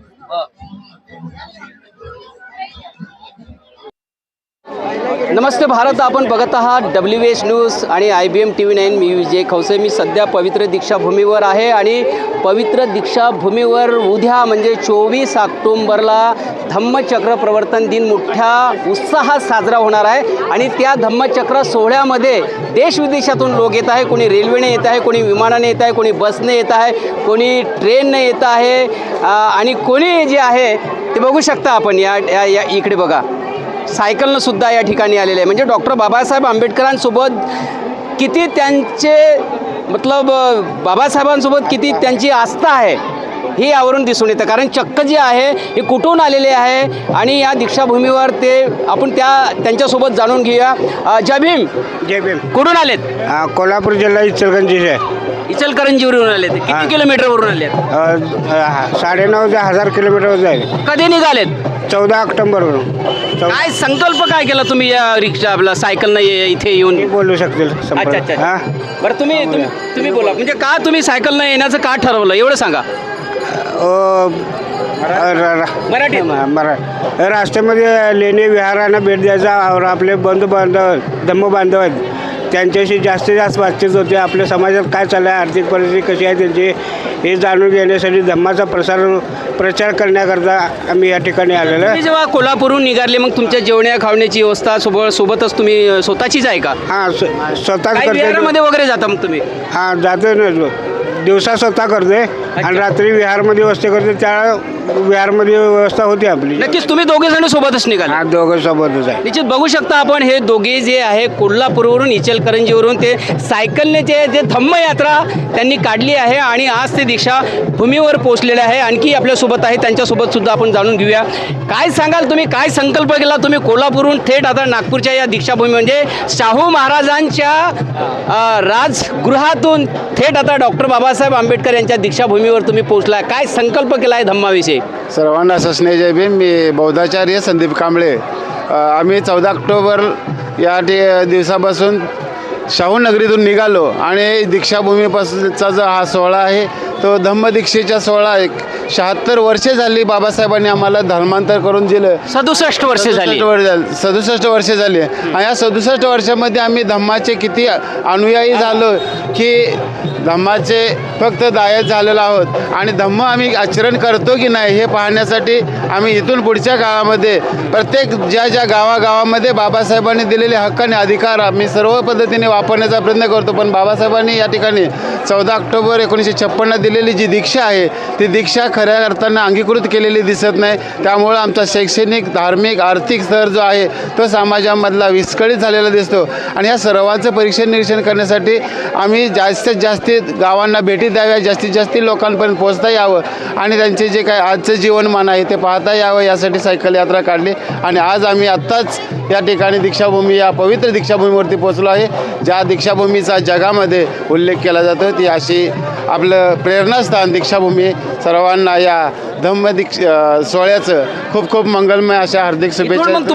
नमस्ते भारत, आपण बघत आहात WH न्यूज आणि IBM TV9। मी विजय खवसे। मी सध्या पवित्र दीक्षाभूमीवर आहे आणि पवित्र दीक्षाभूमीवर उद्या म्हणजे 24 ऑक्टोबरला धम्मचक्र प्रवर्तन दिन मोठ्या उत्साहात साजरा होणार आहे आणि त्या धम्मचक्र सोहळ्यामध्ये देशविदेशातून लोक येत आहे। कोणी रेल्वेने येत आहे, कोणी विमानाने येत आहे, कोणी बसने येत आहे, कोणी ट्रेनने येत आहे आणि कोणी जे आहे ते बघू शकता आपण। या इकडे बघा, सायकलनं सुद्धा या ठिकाणी आलेले आहे। म्हणजे डॉक्टर बाबासाहेब आंबेडकरांसोबत किती त्यांचे मतलब बाबासाहेबांसोबत किती त्यांची आस्था आहे हे यावरून दिसून येतं. कारण चक्क जे आहे हे कुठून आलेले आहे आणि या दीक्षाभूमीवर ते आपण त्यांच्यासोबत जाणून घेऊया. जय भीम. जय भीम. कुठून आलेत? कोल्हापूर जिल्हा इचलकरंजी आहे. इचलकरंजीवरून आलेत. किती किलोमीटरवरून आलेत? 9,500 किलोमीटर जाईल. कधी निघालेत? 14 ऑक्टोबरवरून. काय संकल्प काय केला तुम्ही या रिक्षा आपला सायकल नाही इथे येऊन? बोलू शकतील. अच्छा अच्छा. बरं तुम्ही बोला, म्हणजे का तुम्ही सायकल नाही येण्याचं का ठरवलं एवढं सांगा. मराठी. राष्ट्रामध्ये लेणी विहारांना भेट द्यायचा और आपले बंधू बांधव धम्म बांधव आहेत त्यांच्याशी जास्तीत जास्त बातचीत होते. आपल्या समाजात काय चाललं आहे, आर्थिक परिस्थिती कशी आहे त्यांची हे जाणून घेण्यासाठी धम्माचा प्रचार करण्याकरता आम्ही या ठिकाणी आलेलो आहे. जेव्हा कोल्हापूरहून निघाले मग तुमच्या जेवण्या खावण्याची व्यवस्था सोबतच तुम्ही स्वतःचीच आहे का? हां, स्वतःच काही करतो. विहारामध्ये वगैरे जाता मग तुम्ही? हां, जातो ना. दिवसा स्वतः करतोय आणि रात्री विहारमध्ये व्यवस्था करतो. त्या विहारमध्ये व्यवस्था होती आपली. नक्कीच तुम्ही दोघे जण सोबतच निघाले? हां, दोघं सोबतच आहे. निश्चित बघू शकता आपण हे दोघे जे आहे कोल्हापूरवरून इचलकरंजीवरून ते सायकलने जे धम्म यात्रा त्यांनी काढली आहे आणि आज ते दीक्षा भूमीवर पोहोचलेले आहे. आणखी आपल्यासोबत आहे, त्यांच्यासोबत सुद्धा आपण जाणून घेऊया. काय सांगाल तुम्ही, काय संकल्प केला तुम्ही कोल्हापूरहून थेट आता नागपूरच्या या दीक्षाभूमी म्हणजे शाहू महाराजांच्या राजगृहातून थेट आता डॉक्टर बाबासाहेब आंबेडकर यांच्या दीक्षाभूमीवर तुम्ही पोहोचला. काय संकल्प केला आहे धम्माविषयी? सर्वांना सस्ने जय भीम. मी बौद्धाचार्य संदीप कांबळे. आम्ही 14 ऑक्टोबर या दिवसापासून शाहू नगरीतून निघालो आणि दीक्षाभूमीपासूनचा जो हा सोहळा आहे तो धम्मदीक्षेचा सोहळा. 76 वर्षे झाली बाबासाहेबांनी आम्हाला धर्मांतर करून दिलं. 67 वर्षे झाली. 67 वर्षे झाली. आणि या 67 वर्षामध्ये आम्ही धम्माचे किती अनुयायी झालो की धम्माचे फक्त दायक झालेलो आहोत आणि धम्म आम्ही आचरण करतो की नाही हे पाहण्यासाठी आम्ही इथून पुढच्या काळामध्ये प्रत्येक ज्या गावागावामध्ये बाबासाहेबांनी दिलेले हक्क आणि अधिकार आम्ही सर्व पद्धतीने वापरण्याचा प्रयत्न करतो. पण बाबासाहेबांनी या ठिकाणी 14 ऑक्टोबर 1956 दिलेली जी दीक्षा आहे ती दीक्षा खऱ्या अर्थानं अंगीकृत केलेली दिसत नाही. त्यामुळं आमचा शैक्षणिक, धार्मिक, आर्थिक स्तर जो आहे तो समाजामधला विस्कळीत झालेला दिसतो. आणि या सर्वांचं परीक्षण निरीक्षण करण्यासाठी आम्ही जास्तीत जास्त गावांना भेटी द्याव्या, जास्तीत जास्त लोकांपर्यंत पोहोचता यावं आणि त्यांचे जे काय आजचं जीवनमान आहे ते पाहता यावं यासाठी सायकल यात्रा काढली. आणि आज आम्ही आत्ताच या ठिकाणी दीक्षाभूमी या पवित्र दीक्षाभूमीवरती पोहोचलो आहे. ज्या दीक्षाभूमीचा जगामध्ये उल्लेख केला जातो ती अशी आपलं प्रेरणास्थान दीक्षाभूमी. सर्वांना या सोहळ्याचं खूप खूप मंगलमय अशा हार्दिक शुभेच्छा. मग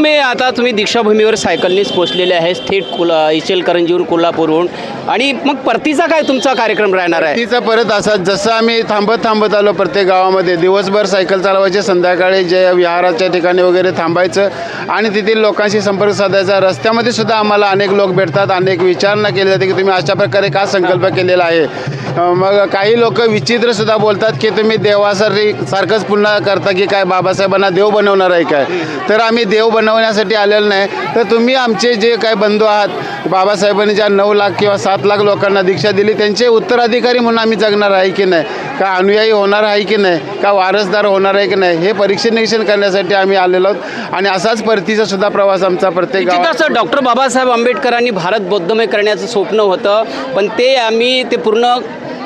तुम्ही दीक्षाभूमीवर सायकलनेच पोहोचलेले आहे थेट इचलकरंजीवरून कोल्हापूरहून, आणि मग परतीचा काय तुमचा कार्यक्रम राहणार आहे? परतीचा परत असा जसं आम्ही थांबत आलो प्रत्येक गावामध्ये दिवसभर सायकल चालवायचे, संध्याकाळी जे विहाराच्या ठिकाणी वगैरे थांबायचं आणि तेथील लोकांशी संपर्क साधायचा. रस्त्यामध्ये सुद्धा आम्हाला अनेक लोक भेटतात, अनेक विचारणा केली जाते की तुम्ही अशा प्रकारे का संकल्प केलेला आहे. मग काही लोक विचित्र सुद्धा बोलतात की तुम्ही सारखंच पुन्हा करता की काय बाबासाहेबांना देव बनवणार आहे काय. तर आम्ही देव बनवण्यासाठी आलेलो नाही, तर तुम्ही आमचे जे काय बंधू आहात, बाबासाहेबांनी ज्या 9 लाख किंवा 7 लाख लोकांना दीक्षा दिली त्यांचे उत्तराधिकारी म्हणून आम्ही जगणार आहे की नाही, का अनुयायी होणार आहे की नाही, का वारसदार होणार आहे की नाही हे परीक्षण निरीक्षण करण्यासाठी आम्ही आलेलो आहोत. आणि असाच परतीचा सुद्धा प्रवास आमचा प्रत्येक गावात. डॉक्टर बाबासाहेब आंबेडकरांनी भारत बौद्धमय करण्याचं स्वप्न होतं, पण ते आम्ही पूर्ण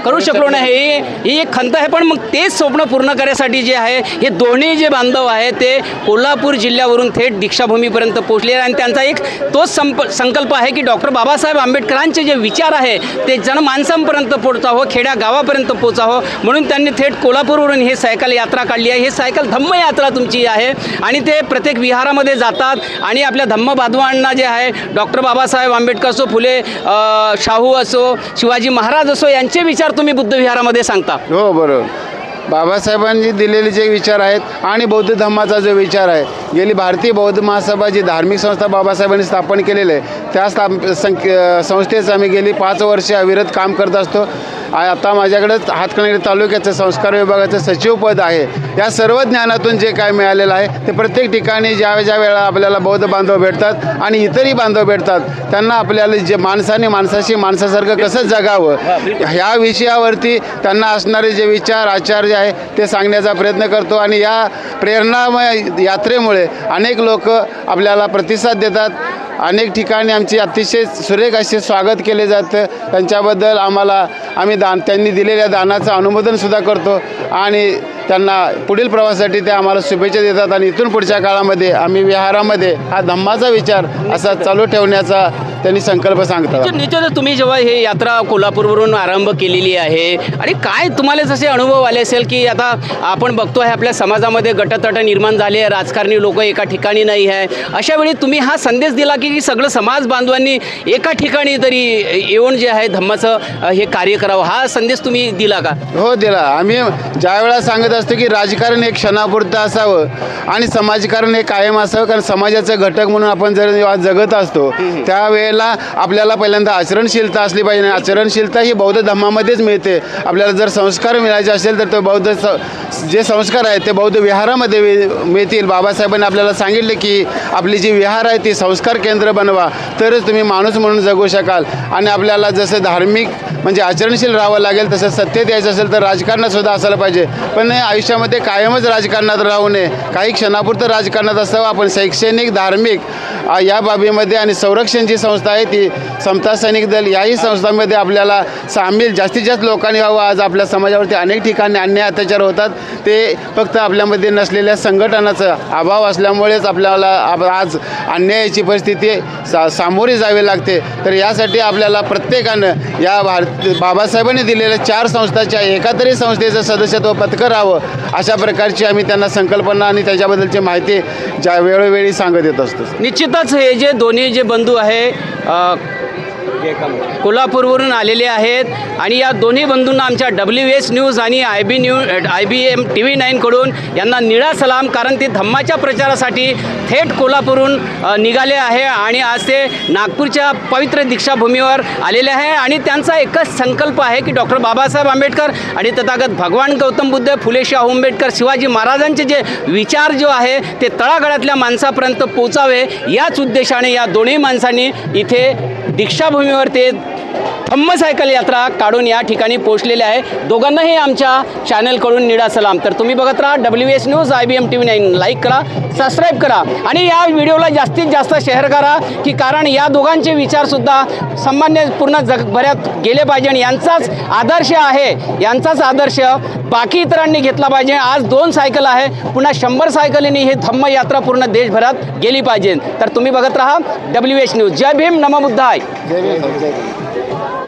करू शकलो नाही. ही एक खंत आहे. पण मग तेच स्वप्न पूर्ण करण्यासाठी जे आहे हे दोन्ही जे बांधव आहे ते कोल्हापूर जिल्ह्यावरून थेट दीक्षाभूमीपर्यंत पोहोचले आणि त्यांचा एक तोच संकल्प आहे की डॉक्टर बाबासाहेब आंबेडकरांचे जे विचार आहे ते जनमानसांपर्यंत पोहोचावं, खेड्या गावापर्यंत पोहोचावं, म्हणून त्यांनी थेट कोल्हापूरवरून ही सायकल यात्रा काढली आहे. हे सायकल धम्म यात्रा तुमची आहे आणि ते प्रत्येक विहारामध्ये जातात आणि आपल्या धम्म बांधवांना जे आहे डॉक्टर बाबासाहेब आंबेडकर असो, फुले शाहू असो, शिवाजी महाराज असो यांचे विचार तुम्ही बुद्ध विहारामध्ये सांगता. हो बरोबर. बाबासाहेबांनी दिलेले जे विचार आहेत आणि बौद्ध धम्माचा जो विचार आहे, गेली भारतीय बौद्ध महासभा जी धार्मिक संस्था बाबासाहेबांनी स्थापन केलेली आहे त्या संस्थेचं आम्ही गेली 5 वर्षे अविरत काम करत असतो. आता माझ्याकडे हातकणंगले तालुक्याचं संस्कार विभागाचं सचिवपद आहे. या सर्व ज्ञानातून जे काय मिळालेलं आहे ते प्रत्येक ठिकाणी ज्या वेळेला आपल्याला बौद्ध बांधव भेटतात आणि इतरही बांधव भेटतात त्यांना आपल्याला जे माणसाशी माणसासारखं कसं जगावं ह्या विषयावरती त्यांना असणारे जे विचार आचार जे आहे ते सांगण्याचा प्रयत्न करतो. आणि या प्रेरणामय यात्रेमुळे अनेक लोक आपल्याला प्रतिसाद देतात अनेक ठिकाणी आमची अतिशय सुरेख असे स्वागत केले जातं. त्यांच्याबद्दल आम्ही त्यांनी दिलेल्या दानाचं अनुमोदनसुद्धा करतो आणि त्यांना पुढील प्रवासासाठी ते आम्हाला शुभेच्छा देतात. आणि इथून पुढच्या काळामध्ये आम्ही विहारामध्ये हा धम्माचा विचार असा चालू ठेवण्याचा त्यांनी संकल्प सांगतात. निश्चितच तुम्ही जेव्हा हे यात्रा कोल्हापूरवरून आरंभ केलेली आहे आणि काय तुम्हाला जसे अनुभव आले असेल की आता आपण बघतो आहे आपल्या समाजामध्ये गटतट निर्माण झाले आहे, राजकारणी लोक एका ठिकाणी नाही आहे, अशा वेळी तुम्ही हा संदेश दिला की सगळं समाज बांधवांनी एका ठिकाणी तरी येऊन जे आहे धम्माचं हे कार्य करावं, हा संदेश तुम्ही दिला का? हो दिला. आम्ही ज्या वेळा सांगत असतो की राजकारण एक क्षणापुरतं असावं आणि समाजकारण हे कायम असावं, कारण समाजाचा घटक म्हणून आपण जर जगत असतो त्यावेळेला आपल्याला पहिल्यांदा आचरणशीलता असली पाहिजे. आचरणशीलता ही बौद्ध धम्मामध्येच मिळते. आपल्याला जर संस्कार मिळायचे असेल तर ते बौद्ध जे संस्कार आहेत ते बौद्ध विहारामध्ये मिळतील. बाबासाहेबांनी आपल्याला सांगितले की आपली जी विहार आहे ती संस्कार केंद्र बनवा, तरच तुम्ही माणूस म्हणून जगू शकाल. आणि आपल्याला जसं धार्मिक म्हणजे आचरणशील राहावं लागेल तसं सत्तेत यायचं असेल तर राजकारणातसुद्धा असायला पाहिजे. पण आयुष्यामध्ये कायमच राजकारणात राहू नये, काही क्षणापुरतं राजकारणात असावं. आपण शैक्षणिक धार्मिक या बाबीमध्ये आणि संरक्षण जी संस्था आहे ती समता सैनिक दल याही संस्थांमध्ये आपल्याला सामील जास्तीत जास्त लोकांनी व्हावं. आज आपल्या समाजावरती अनेक ठिकाणी अन्याय अत्याचार होतात, ते फक्त आपल्यामध्ये नसलेल्या संघटनाचा अभाव असल्यामुळेच आपल्याला आज अन्यायाची परिस्थिती सामोरी जावी लागते. तर यासाठी आपल्याला प्रत्येकानं या बाबासाहेबांनी दिलेल्या 4 संस्थाच्या एका तरी संस्थेचं सदस्यत्व पत्करावं, अशा प्रकारची आम्ही त्यांना संकल्पना आणि त्याच्याबद्दलची माहिती ज्या वेळोवेळी सांगत येत असतो. निश्चितच हे जे दोन्ही जे बंधू आहे कोल्हापूरवरून आलेले आहेत आणि या दोन्ही बंधूंना आमच्या WS न्यूज आणि IBM TV9 कडून यांना निळा सलाम, कारण ते धम्माच्या प्रचारासाठी थेट कोल्हापूरहून निघाले आहे आणि आज ते नागपूरच्या पवित्र दीक्षाभूमीवर आलेले आहे. आणि त्यांचा एकच संकल्प आहे की डॉक्टर बाबासाहेब आंबेडकर आणि तथागत भगवान गौतम बुद्ध, फुले शाहू आंबेडकर, शिवाजी महाराजांचे जे विचार जो आहे ते तळागाळातल्या माणसापर्यंत पोचावे, याच उद्देशाने या दोन्ही माणसांनी इथे दीक्षाभूमीवर ते धम्म सायकल यात्रा काढून या ठिकाणी पोहोचलेले आहे. दोघांनाही आमच्या चॅनलकडून निळा सलाम. तर तुम्ही बघत राहा WS news IBM TV9, like करा, सबस्क्राईब करा आणि या व्हिडिओला जास्तीत जास्त शेअर करा, की कारण या दोघांचे विचारसुद्धा सामान्य पूर्ण जगभरात गेले पाहिजे आणि यांचाच आदर्श आहे, यांचाच आदर्श बाकी इतरांनी घेतला पाहिजे. आज 2 सायकल आहे, पुन्हा 100 सायकलींनी ही धम्म यात्रा पूर्ण देशभरात गेली पाहिजे. तर तुम्ही बघत राहा WS न्यूज. जय भीम, नमो बुद्धाय.